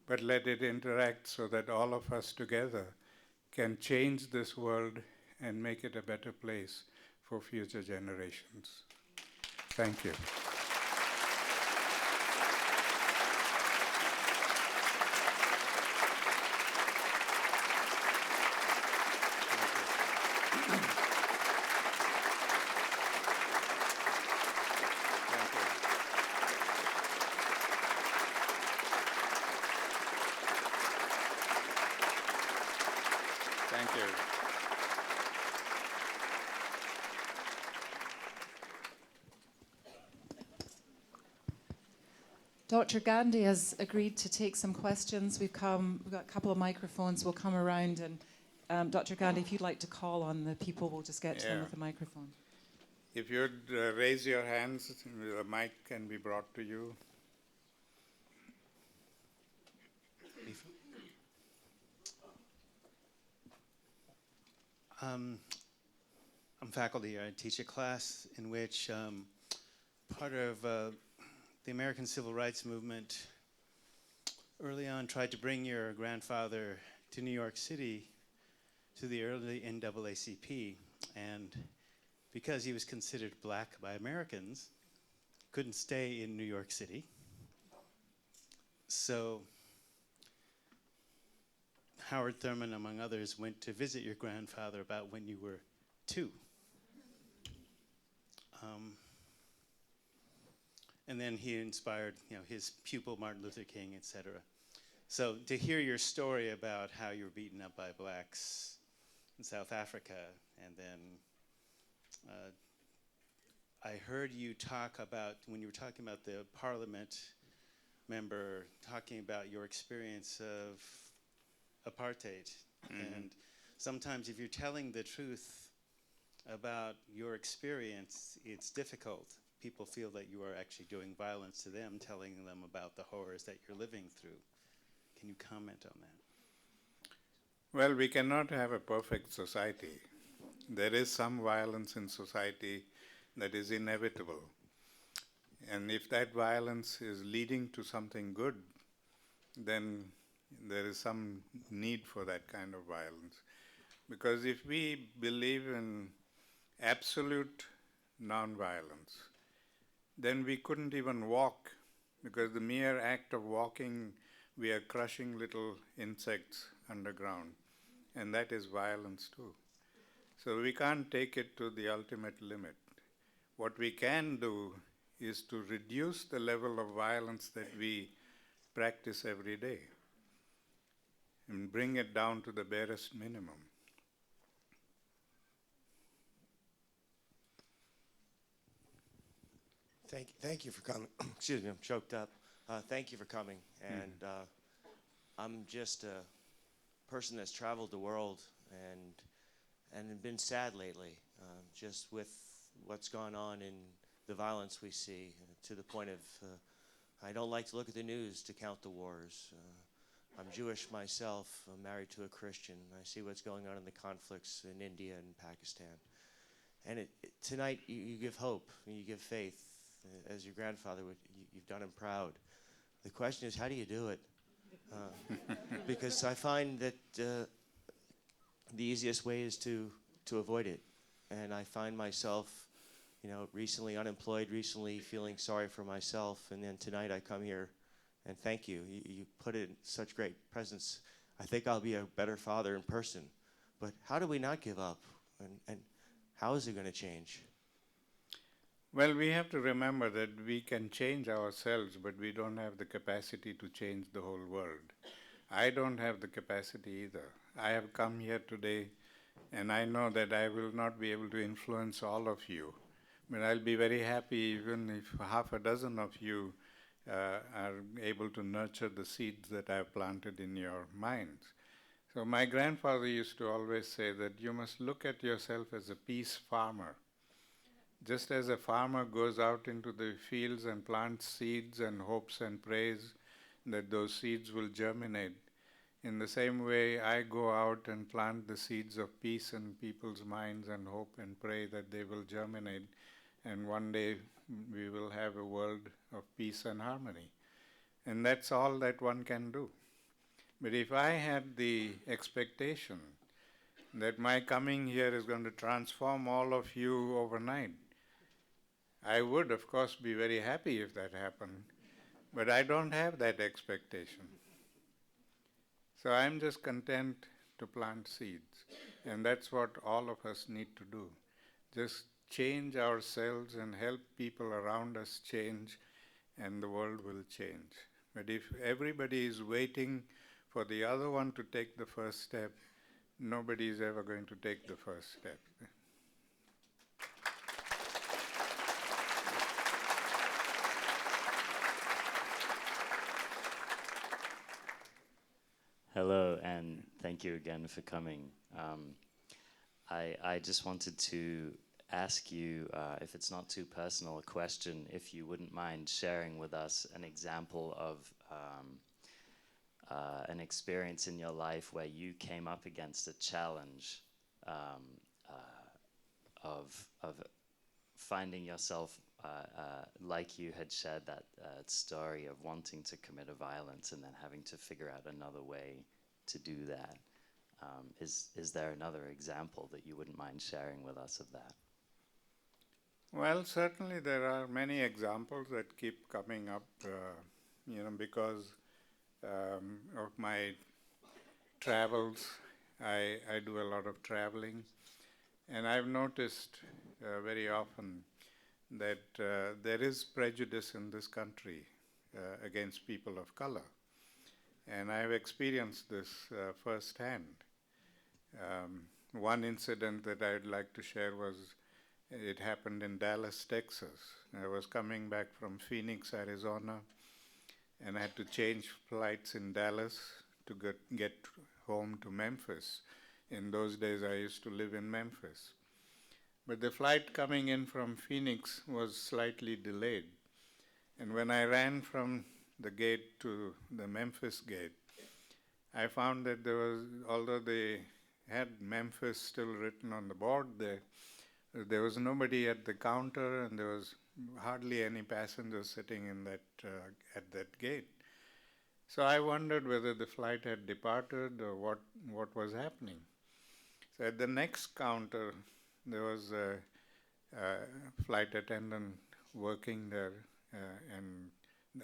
Speaker 2: but let it interact so that all of us together can change this world and make it a better place for future generations. Thank you. Thank you.
Speaker 1: Dr. Gandhi has agreed to take some questions. We've got a couple of microphones. We'll come around, and Dr. Gandhi, if you'd like to call on the people, we'll just get to them with the microphone.
Speaker 2: If you'd raise your hands, the mic can be brought to you.
Speaker 3: I'm faculty. I teach a class in which part of the American Civil Rights Movement early on tried to bring your grandfather to New York City to the early NAACP, and because he was considered black by Americans, couldn't stay in New York City. So Howard Thurman, among others, went to visit your grandfather about when you were 2. And then he inspired, his pupil, Martin Luther King, etc. So to hear your story about how you were beaten up by blacks in South Africa, and then I heard you talk about, when you were talking about the parliament member, talking about your experience of apartheid. Mm-hmm. And sometimes if you're telling the truth about your experience, it's difficult. People feel that you are actually doing violence to them, telling them about the horrors that you're living through. Can you comment on that?
Speaker 2: Well, we cannot have a perfect society. There is some violence in society that is inevitable. And if that violence is leading to something good, then there is some need for that kind of violence. Because if we believe in absolute nonviolence, then we couldn't even walk, because the mere act of walking, we are crushing little insects underground, and that is violence too. So we can't take it to the ultimate limit. What we can do is to reduce the level of violence that we practice every day and bring it down to the barest minimum.
Speaker 4: Thank you for coming. Excuse me, I'm choked up. Thank you for coming. And I'm just a person that's traveled the world and been sad lately, just with what's gone on in the violence we see, to the point of I don't like to look at the news to count the wars. I'm Jewish myself. I'm married to a Christian. I see what's going on in the conflicts in India and Pakistan. And tonight you give hope, you give faith. As your grandfather would, you've done him proud. The question is, how do you do it? Because I find that the easiest way is to avoid it. And I find myself, recently unemployed, recently feeling sorry for myself. And then tonight I come here and thank you. You put it in such great presence. I think I'll be a better father in person. But how do we not give up? And how is it going to change?
Speaker 2: Well, we have to remember that we can change ourselves, but we don't have the capacity to change the whole world. I don't have the capacity either. I have come here today, and I know that I will not be able to influence all of you. But I'll be very happy even if half a dozen of you are able to nurture the seeds that I've planted in your minds. So my grandfather used to always say that you must look at yourself as a peace farmer. Just as a farmer goes out into the fields and plants seeds and hopes and prays that those seeds will germinate, in the same way I go out and plant the seeds of peace in people's minds and hope and pray that they will germinate, and one day we will have a world of peace and harmony. And that's all that one can do. But if I had the expectation that my coming here is going to transform all of you overnight, I would, of course, be very happy if that happened, but I don't have that expectation. So I'm just content to plant seeds, and that's what all of us need to do. Just change ourselves and help people around us change, and the world will change. But if everybody is waiting for the other one to take the first step, nobody is ever going to take the first step.
Speaker 5: Hello, and thank you again for coming. I just wanted to ask you, if it's not too personal, a question, if you wouldn't mind sharing with us an example of an experience in your life where you came up against a challenge of finding yourself, like you had shared that story of wanting to commit a violence and then having to figure out another way to do that. Is there another example that you wouldn't mind sharing with us of that?
Speaker 2: Well, certainly there are many examples that keep coming up, because of my travels. I do a lot of traveling, and I've noticed very often that there is prejudice in this country against people of color. And I've experienced this firsthand. One incident that I'd like to share was, it happened in Dallas, Texas. I was coming back from Phoenix, Arizona, and I had to change flights in Dallas to get home to Memphis. In those days, I used to live in Memphis. But the flight coming in from Phoenix was slightly delayed. And when I ran from the gate to the Memphis gate, I found that there was, although they had Memphis still written on the board there was nobody at the counter, and there was hardly any passengers sitting in that at that gate. So I wondered whether the flight had departed or what was happening. So at the next counter, there was a flight attendant working there, and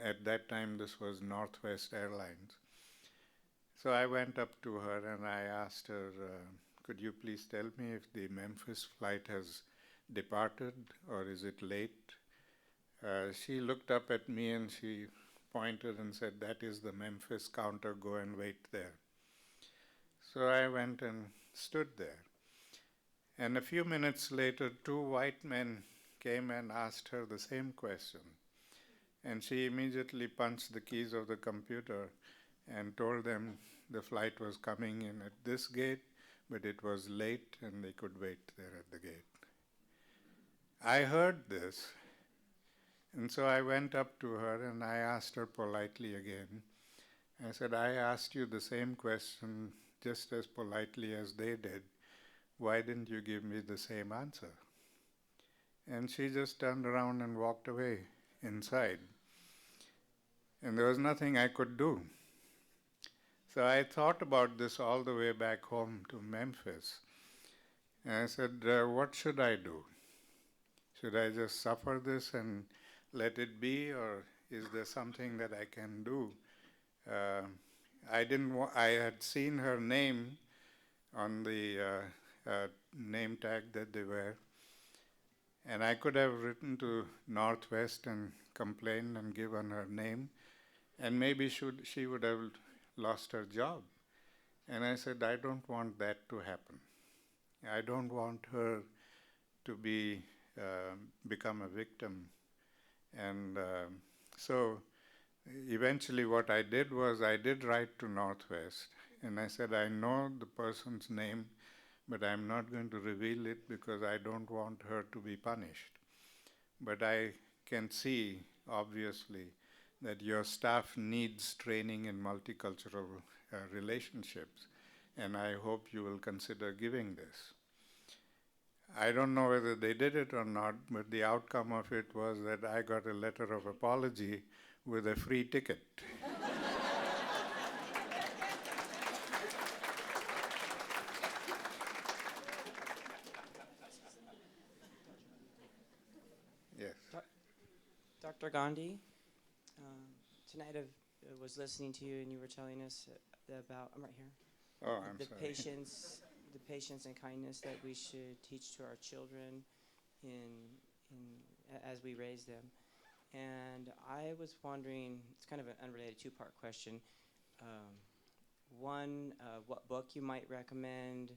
Speaker 2: at that time this was Northwest Airlines. So I went up to her and I asked her, could you please tell me if the Memphis flight has departed or is it late? She looked up at me and she pointed and said, that is the Memphis counter, go and wait there. So I went and stood there. And a few minutes later, two white men came and asked her the same question. And she immediately punched the keys of the computer and told them the flight was coming in at this gate, but it was late and they could wait there at the gate. I heard this, and so I went up to her and I asked her politely again. I said, I asked you the same question just as politely as they did. Why didn't you give me the same answer? And she just turned around and walked away inside. And there was nothing I could do. So I thought about this all the way back home to Memphis. And I said, what should I do? Should I just suffer this and let it be, or is there something that I can do? I had seen her name on the name tag that they wear, And I could have written to Northwest and complained and given her name, and maybe she would have lost her job. And I said, I don't want that to happen. I don't want her to become a victim. And so eventually what I did was I did write to Northwest, and I said, I know the person's name, but I'm not going to reveal it because I don't want her to be punished. But I can see, obviously, that your staff needs training in multicultural relationships, and I hope you will consider giving this. I don't know whether they did it or not, but the outcome of it was that I got a letter of apology with a free ticket. Yes.
Speaker 6: Dr. Gandhi, tonight I was listening to you and you were telling us about, I'm right here,
Speaker 2: Oh, I'm
Speaker 6: the
Speaker 2: sorry.
Speaker 6: patience and kindness that we should teach to our children as we raise them. And I was wondering, it's kind of an unrelated two-part question. One, what book you might recommend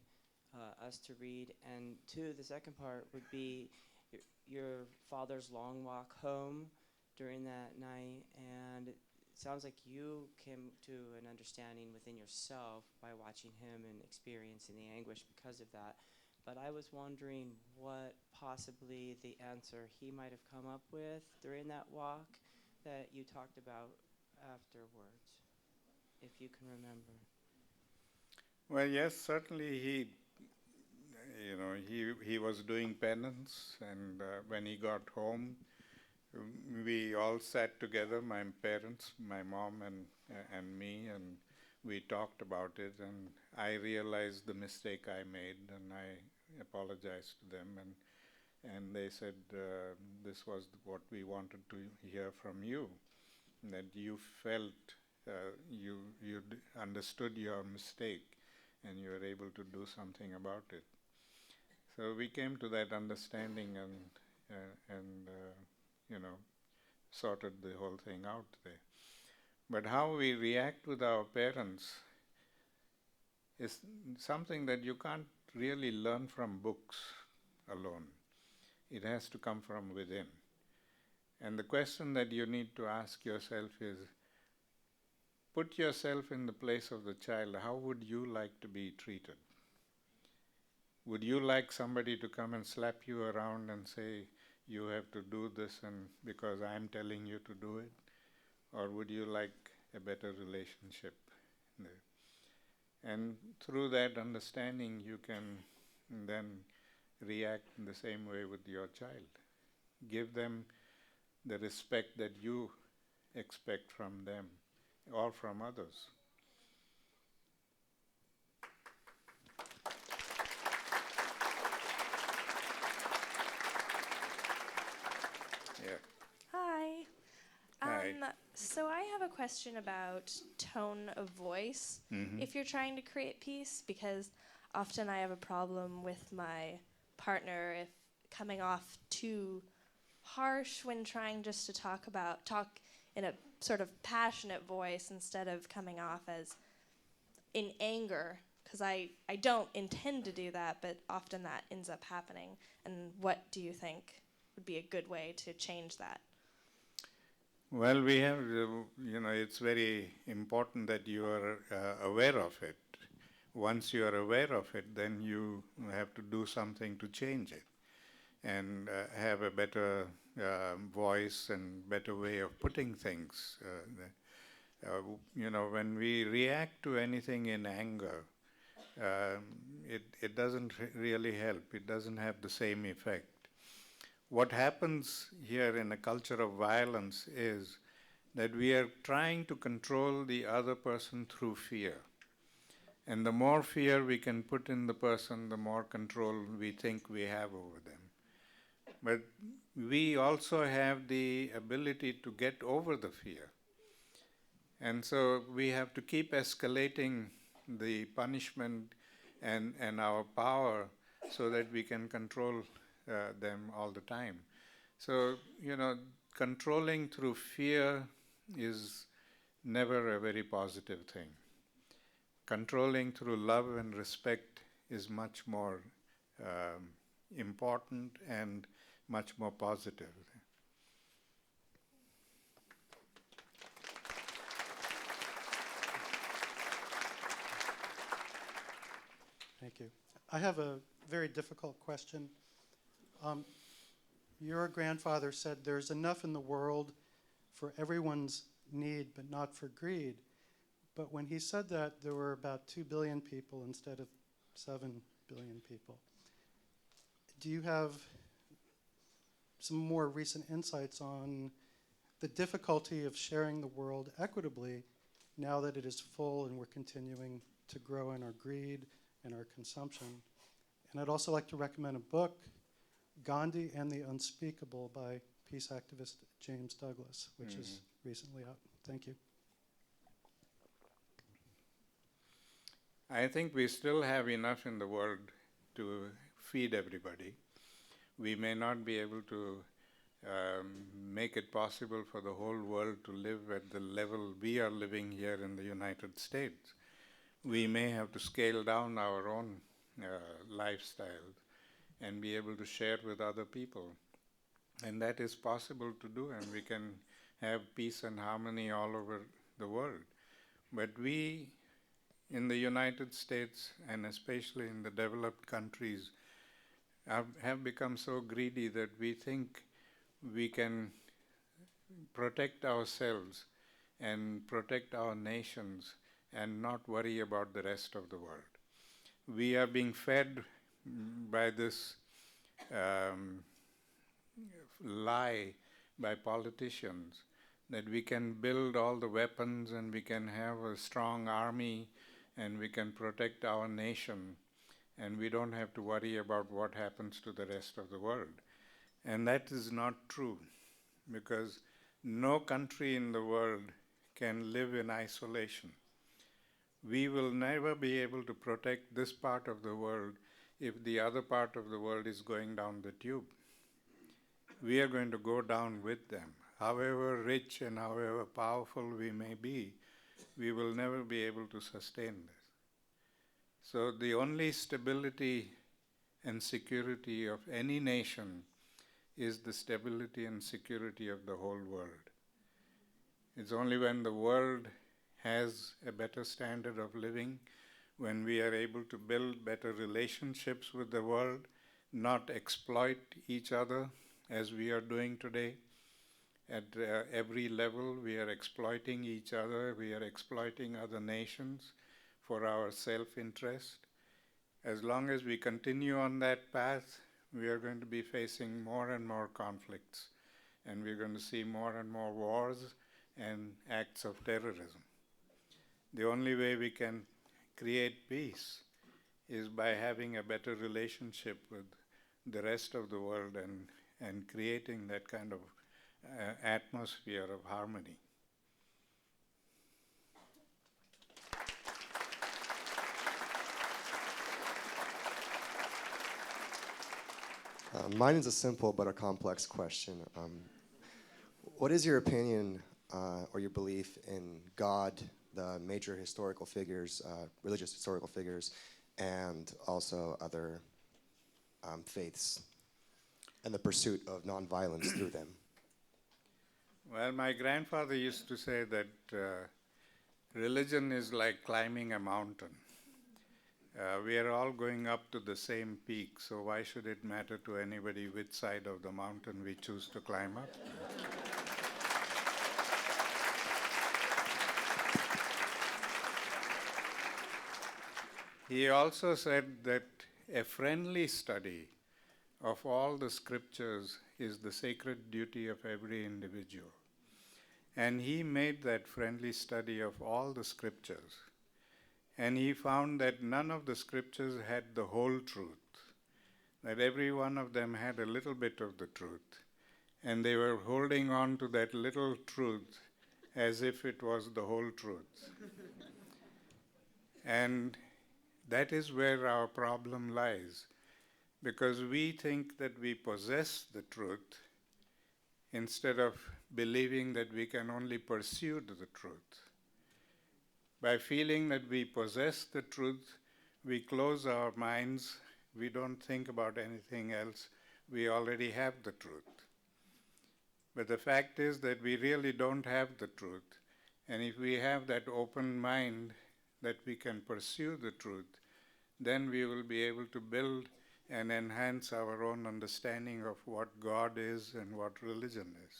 Speaker 6: us to read, and two, the second part would be your father's long walk home during that night, and it sounds like you came to an understanding within yourself by watching him and experiencing the anguish because of that. But I was wondering what possibly the answer he might have come up with during that walk that you talked about afterwards, if you can remember.
Speaker 2: Well, yes, certainly he was doing penance, and when he got home, we all sat together, my parents, my mom and me, and we talked about it, and I realized the mistake I made, and I apologized to them, and they said this was what we wanted to hear from you, that you felt you understood your mistake, and you were able to do something about it. So we came to that understanding and sorted the whole thing out there. But how we react with our parents is something that you can't really learn from books alone. It has to come from within. And the question that you need to ask yourself is, put yourself in the place of the child. How would you like to be treated? Would you like somebody to come and slap you around and say, you have to do this and because I'm telling you to do it? Or would you like a better relationship there? And through that understanding, you can then react in the same way with your child. Give them the respect that you expect from them or from others. Yeah.
Speaker 7: Hi.
Speaker 2: Hi.
Speaker 7: So I have a question about tone of voice if you're trying to create peace, because often I have a problem with my partner if coming off too harsh when trying just to talk in a sort of passionate voice instead of coming off as in anger, because I don't intend to do that, but often that ends up happening. And what do you think would be a good way to change that?
Speaker 2: Well, we have, it's very important that you are aware of it. Once you are aware of it, then you have to do something to change it and have a better voice and better way of putting things. When we react to anything in anger, it doesn't really help. It doesn't have the same effect. What happens here in a culture of violence is that we are trying to control the other person through fear. And the more fear we can put in the person, the more control we think we have over them. But we also have the ability to get over the fear. And so we have to keep escalating the punishment and our power so that we can control them all the time. So, controlling through fear is never a very positive thing. Controlling through love and respect is much more important and much more positive.
Speaker 8: Thank you. I have a very difficult question. Your grandfather said there's enough in the world for everyone's need, but not for greed. But when he said that, there were about 2 billion people instead of 7 billion people. Do you have some more recent insights on the difficulty of sharing the world equitably now that it is full and we're continuing to grow in our greed and our consumption? And I'd also like to recommend a book, Gandhi and the Unspeakable by peace activist James Douglas, which is recently out. Thank you.
Speaker 2: I think we still have enough in the world to feed everybody. We may not be able to make it possible for the whole world to live at the level we are living here in the United States. We may have to scale down our own lifestyle and be able to share with other people. And that is possible to do, and we can have peace and harmony all over the world. But we, in the United States, and especially in the developed countries, have become so greedy that we think we can protect ourselves and protect our nations and not worry about the rest of the world. We are being fed by this lie by politicians that we can build all the weapons and we can have a strong army and we can protect our nation and we don't have to worry about what happens to the rest of the world. And that is not true, because no country in the world can live in isolation. We will never be able to protect this part of the world if the other part of the world is going down the tube. We are going to go down with them. However rich and however powerful we may be, we will never be able to sustain this. So the only stability and security of any nation is the stability and security of the whole world. It's only when the world has a better standard of living, when we are able to build better relationships with the world, not exploit each other as we are doing today. At every level, we are exploiting each other, we are exploiting other nations for our self-interest. As long as we continue on that path, we are going to be facing more and more conflicts, and we're going to see more and more wars and acts of terrorism. The only way we can create peace is by having a better relationship with the rest of the world and creating that kind of atmosphere of harmony.
Speaker 9: Mine is a simple but a complex question. What is your opinion or your belief in God, the major historical figures, religious historical figures, and also other faiths, and the pursuit of nonviolence through them?
Speaker 2: Well, my grandfather used to say that religion is like climbing a mountain. We are all going up to the same peak, so why should it matter to anybody which side of the mountain we choose to climb up? He also said that a friendly study of all the scriptures is the sacred duty of every individual. And he made that friendly study of all the scriptures. And he found that none of the scriptures had the whole truth, that every one of them had a little bit of the truth. And they were holding on to that little truth as if it was the whole truth. And that is where our problem lies, because we think that we possess the truth instead of believing that we can only pursue the truth. By feeling that we possess the truth, we close our minds, we don't think about anything else, we already have the truth. But the fact is that we really don't have the truth. And if we have that open mind that we can pursue the truth, then we will be able to build and enhance our own understanding of what God is and what religion is.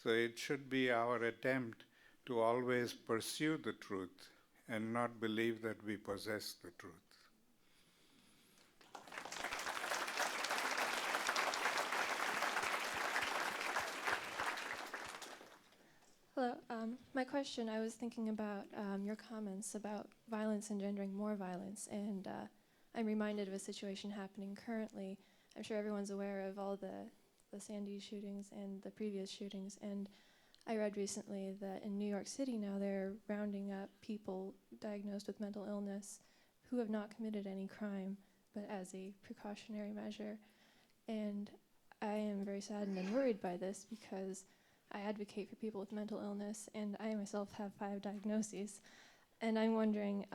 Speaker 2: So it should be our attempt to always pursue the truth and not believe that we possess the truth.
Speaker 10: Hello. My question, I was thinking about your comments about violence engendering more violence, and I'm reminded of a situation happening currently. I'm sure everyone's aware of all the Sandy shootings and the previous shootings, and I read recently that in New York City now they're rounding up people diagnosed with mental illness who have not committed any crime, but as a precautionary measure. And I am very saddened and worried by this because I advocate for people with mental illness, and I myself have 5 diagnoses. And I'm wondering,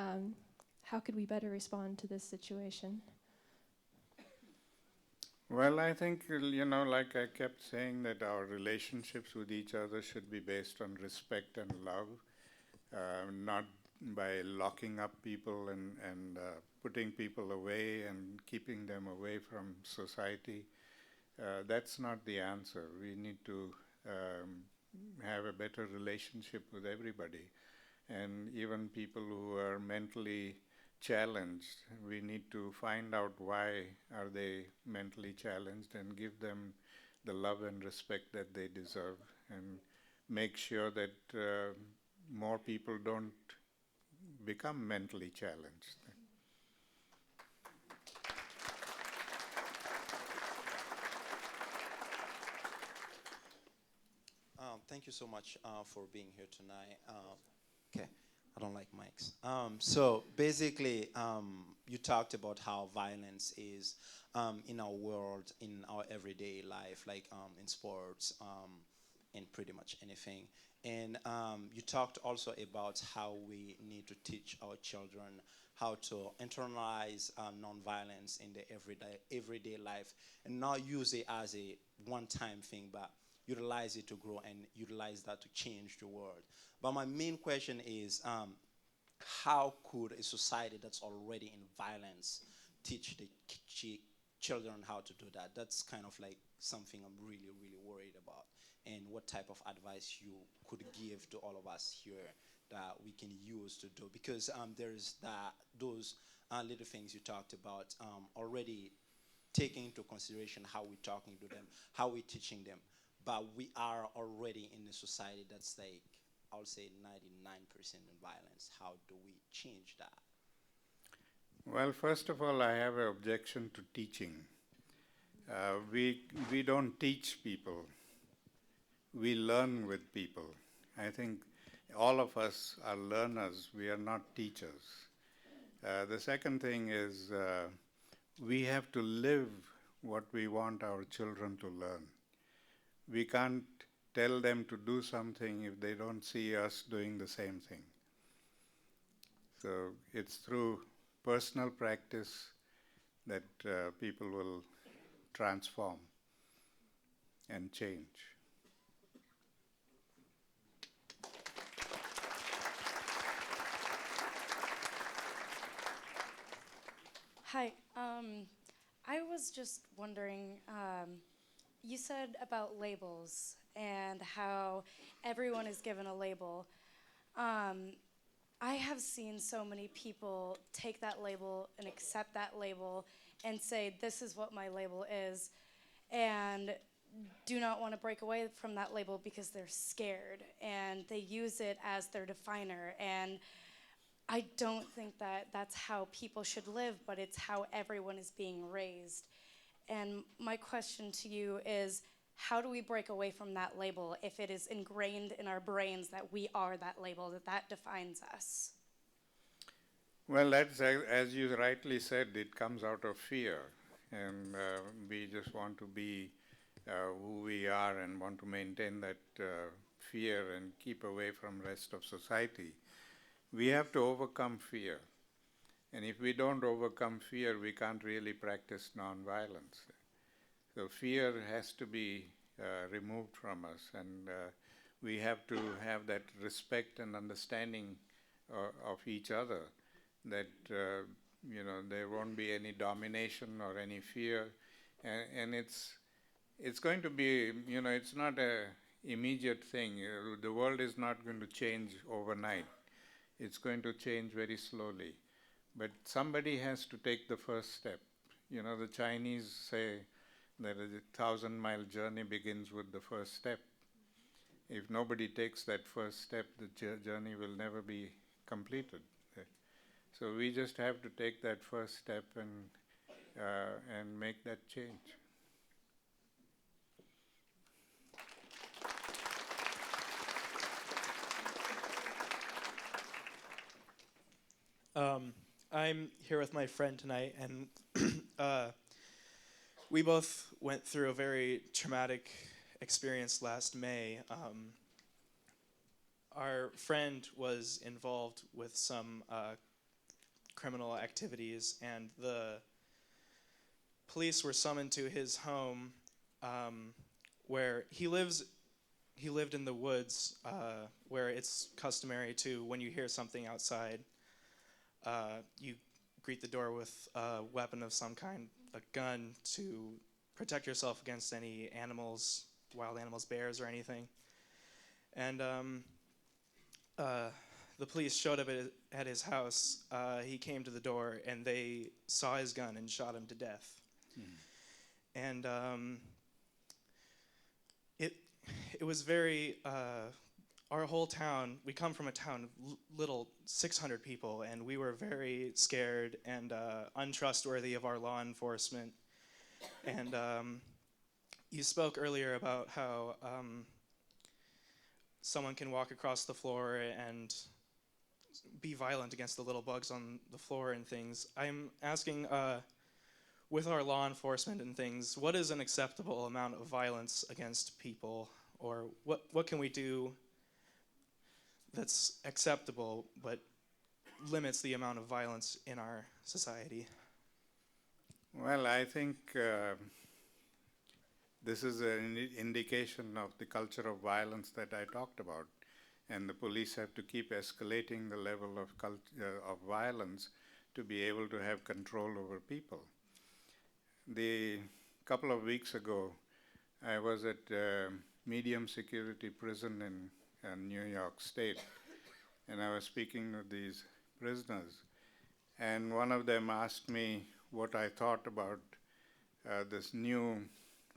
Speaker 10: how could we better respond to this situation?
Speaker 2: Well, I think, like I kept saying, that our relationships with each other should be based on respect and love, not by locking up people and putting people away and keeping them away from society. That's not the answer. We need to have a better relationship with everybody. And even people who are mentally challenged, we need to find out why are they mentally challenged and give them the love and respect that they deserve, and make sure that more people don't become mentally challenged.
Speaker 11: Thank you so much for being here tonight. Okay, I don't like mics. So basically, you talked about how violence is in our world, in our everyday life, like in sports, in pretty much anything. And you talked also about how we need to teach our children how to internalize nonviolence in the everyday life, and not use it as a one-time thing, but utilize it to grow and utilize that to change the world. But my main question is, how could a society that's already in violence teach the children how to do that? That's kind of like something I'm really, really worried about. And what type of advice you could give to all of us here that we can use to do? Because there's those little things you talked about already taking into consideration how we're talking to them, how we're teaching them. But we are already in a society that's like, I would say 99% in violence. How do we change that?
Speaker 2: Well, first of all, I have an objection to teaching. We don't teach people. We learn with people. I think all of us are learners. We are not teachers. The second thing is we have to live what we want our children to learn. We can't tell them to do something if they don't see us doing the same thing. So it's through personal practice that people will transform and change.
Speaker 12: Hi, I was just wondering, you said about labels and how everyone is given a label. I have seen so many people take that label and accept that label and say, this is what my label is, and do not want to break away from that label because they're scared, and they use it as their definer. And I don't think that that's how people should live, but it's how everyone is being raised. And my question to you is, how do we break away from that label if it is ingrained in our brains that we are that label, that defines us?
Speaker 2: Well, that's as you rightly said, it comes out of fear, and we just want to be who we are and want to maintain that fear and keep away from rest of society. We have to overcome fear, and if we don't overcome fear, we can't really practice nonviolence. So fear has to be removed from us, and we have to have that respect and understanding of each other, that there won't be any domination or any fear, and it's going to be, it's not a immediate thing. The world is not going to change overnight. It's going to change very slowly, but somebody has to take the first step. The Chinese say that a 1,000-mile journey begins with the first step. If nobody takes that first step, the journey will never be completed. So we just have to take that first step and make that change.
Speaker 13: I'm here with my friend tonight, and we both went through a very traumatic experience last May. Our friend was involved with some criminal activities, and the police were summoned to his home, where he lived in the woods, where it's customary to, when you hear something outside, you greet the door with a weapon of some kind, a gun, to protect yourself against any animals, wild animals, bears, or anything. And the police showed up at his house. He came to the door, and they saw his gun and shot him to death. And it was very, our whole town, we come from a town of little 600 people, and we were very scared and untrustworthy of our law enforcement. And you spoke earlier about how someone can walk across the floor and be violent against the little bugs on the floor and things. I'm asking, with our law enforcement and things, what is an acceptable amount of violence against people? Or what can we do that's acceptable but limits the amount of violence in our society?
Speaker 2: Well, I think this is an indication of the culture of violence that I talked about. And the police have to keep escalating the level of violence to be able to have control over people. The couple of weeks ago, I was at a medium security prison in New York State, and I was speaking to these prisoners, and one of them asked me what I thought about this new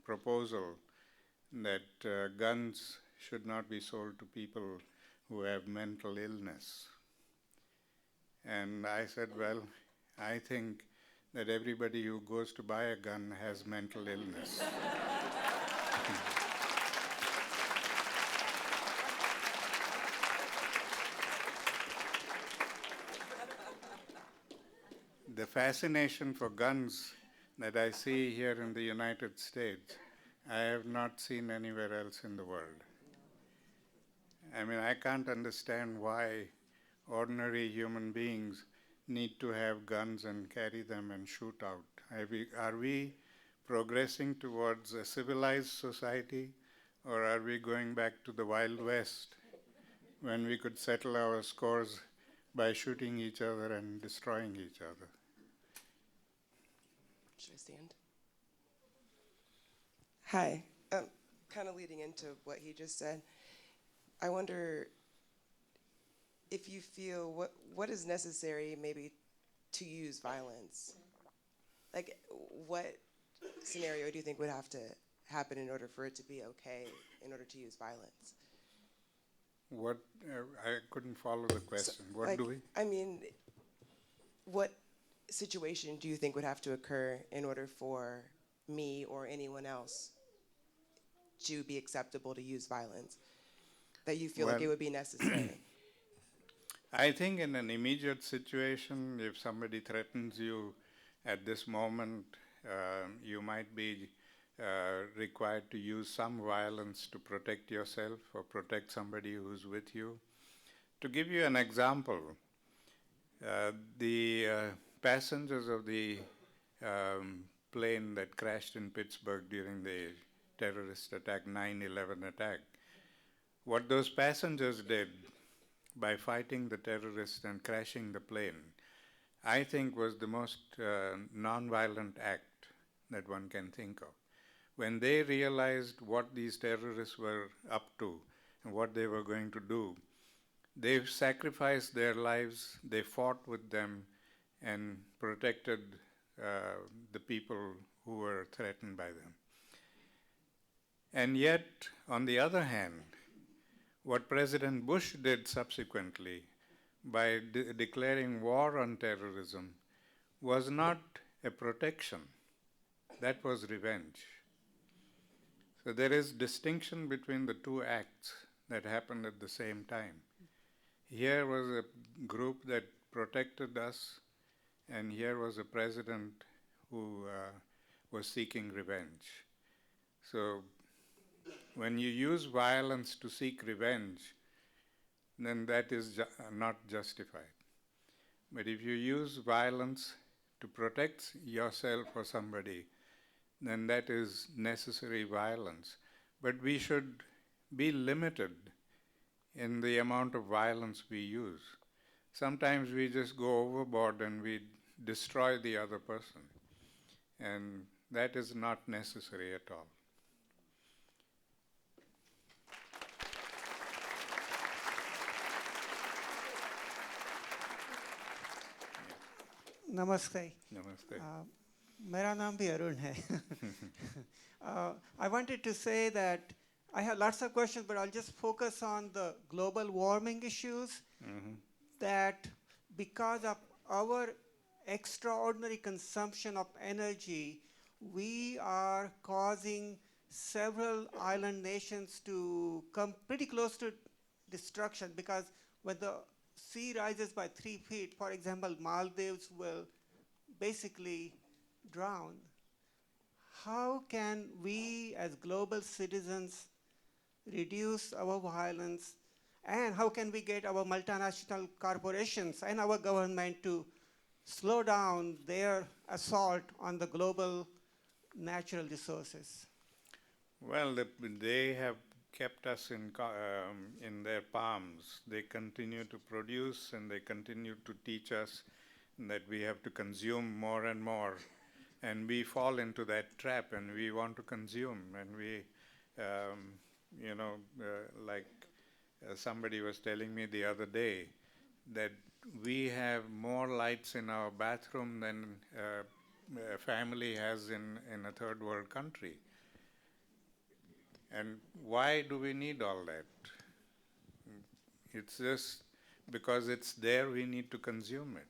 Speaker 2: proposal that guns should not be sold to people who have mental illness. And I said, well, I think that everybody who goes to buy a gun has mental illness. The fascination for guns that I see here in the United States, I have not seen anywhere else in the world. I mean, I can't understand why ordinary human beings need to have guns and carry them and shoot out. Are we progressing towards a civilized society, or are we going back to the Wild West when we could settle our scores by shooting each other and destroying each other?
Speaker 14: Should I stand? Hi. Kind of leading into what he just said, I wonder if you feel what is necessary maybe to use violence. Like, what scenario do you think would have to happen in order for it to be okay, in order to use violence?
Speaker 2: What, I couldn't follow the question.
Speaker 14: So,
Speaker 2: What do we?
Speaker 14: I mean, what situation do you think would have to occur in order for me or anyone else to be acceptable to use violence? That you feel like it would be necessary?
Speaker 2: I think in an immediate situation, if somebody threatens you at this moment, you might be required to use some violence to protect yourself or protect somebody who's with you. To give you an example, the passengers of the plane that crashed in Pittsburgh during the terrorist attack, 9/11 attack, what those passengers did by fighting the terrorists and crashing the plane, I think was the most non-violent act that one can think of. When they realized what these terrorists were up to and what they were going to do, they sacrificed their lives, they fought with them, and protected the people who were threatened by them. And yet, on the other hand, what President Bush did subsequently by declaring war on terrorism was not a protection, that was revenge. So there is distinction between the two acts that happened at the same time. Here was a group that protected us, and here was a president who was seeking revenge. So when you use violence to seek revenge, then that is not justified. But if you use violence to protect yourself or somebody, then that is necessary violence. But we should be limited in the amount of violence we use. Sometimes we just go overboard and we destroy the other person. And that is not necessary at all.
Speaker 15: नमस्ते
Speaker 2: Namaste.
Speaker 15: मेरा नाम भी अरुण है I wanted to say that I have lots of questions, but I'll just focus on the global warming issues. That because of our extraordinary consumption of energy, we are causing several island nations to come pretty close to destruction, because when the sea rises by 3 feet, for example, Maldives will basically drown. How can we as global citizens reduce our violence, and how can we get our multinational corporations and our government to slow down their assault on the global natural resources?
Speaker 2: Well, they have kept us in their palms. They continue to produce, and they continue to teach us that we have to consume more and more. And we fall into that trap, and we want to consume. And we, like somebody was telling me the other day, that we have more lights in our bathroom than a family has in a third world country. And why do we need all that? It's just because it's there, we need to consume it.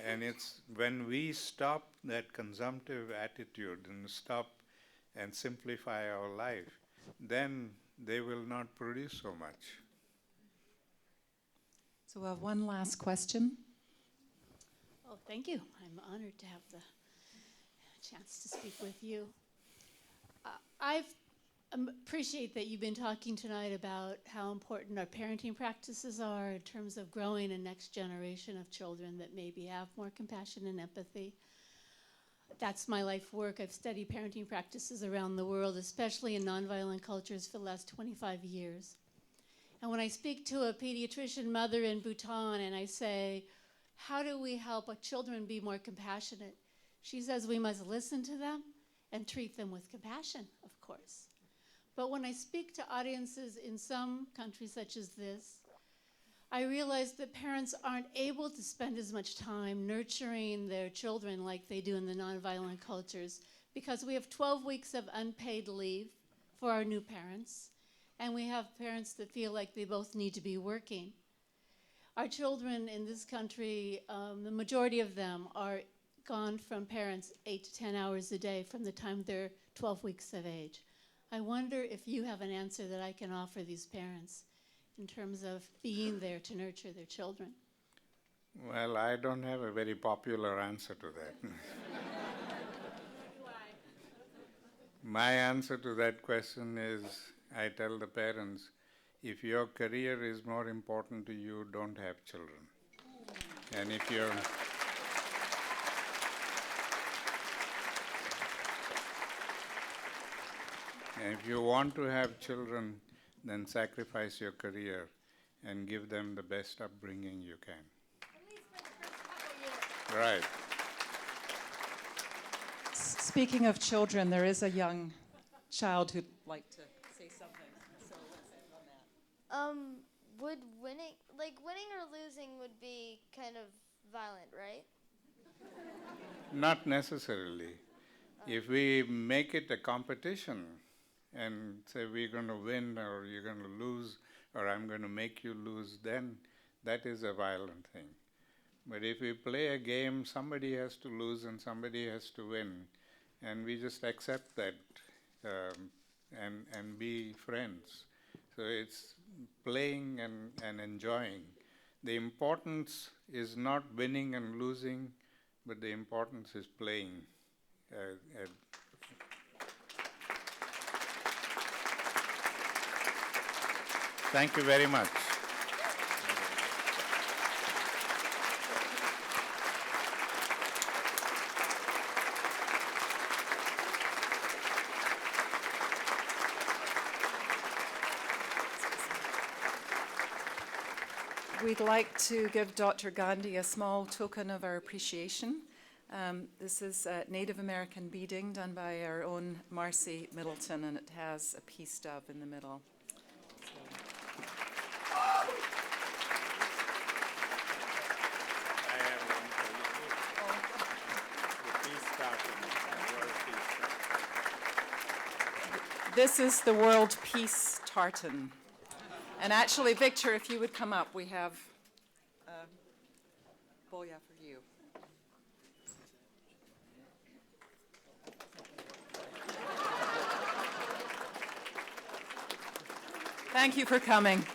Speaker 2: And it's when we stop that consumptive attitude and stop and simplify our life, then they will not produce so much.
Speaker 1: So we have one last question.
Speaker 16: Oh, thank you. I'm honored to have the chance to speak with you. I appreciate that you've been talking tonight about how important our parenting practices are in terms of growing a next generation of children that maybe have more compassion and empathy. That's my life work. I've studied parenting practices around the world, especially in nonviolent cultures, for the last 25 years. And when I speak to a pediatrician mother in Bhutan and I say, how do we help our children be more compassionate? She says we must listen to them and treat them with compassion, of course. But when I speak to audiences in some countries such as this, I realize that parents aren't able to spend as much time nurturing their children like they do in the nonviolent cultures, because we have 12 weeks of unpaid leave for our new parents, and we have parents that feel like they both need to be working. Our children in this country, the majority of them are gone from parents 8 to 10 hours a day from the time they're 12 weeks of age. I wonder if you have an answer that I can offer these parents in terms of being there to nurture their children?
Speaker 2: Well, I don't have a very popular answer to that. My answer to that question is, I tell the parents, if your career is more important to you, don't have children. And if you want to have children, then sacrifice your career and give them the best upbringing you can. Right.
Speaker 1: Speaking of children, there is a young child who'd like to say something. So let's end on that.
Speaker 17: Would winning or losing would be kind of violent, right?
Speaker 2: Not necessarily. If we make it a competition and say we're going to win or you're going to lose or I'm going to make you lose, then that is a violent thing. But if we play a game, somebody has to lose and somebody has to win, and we just accept that and be friends. So it's playing and enjoying. The importance is not winning and losing, but the importance is playing. Thank you very much.
Speaker 1: We'd like to give Dr. Gandhi a small token of our appreciation. This is a Native American beading done by our own Marcy Middleton, and it has a peace dove in the middle. This is the World Peace Tartan. And actually, Victor, if you would come up, we have boya for you. Thank you for coming.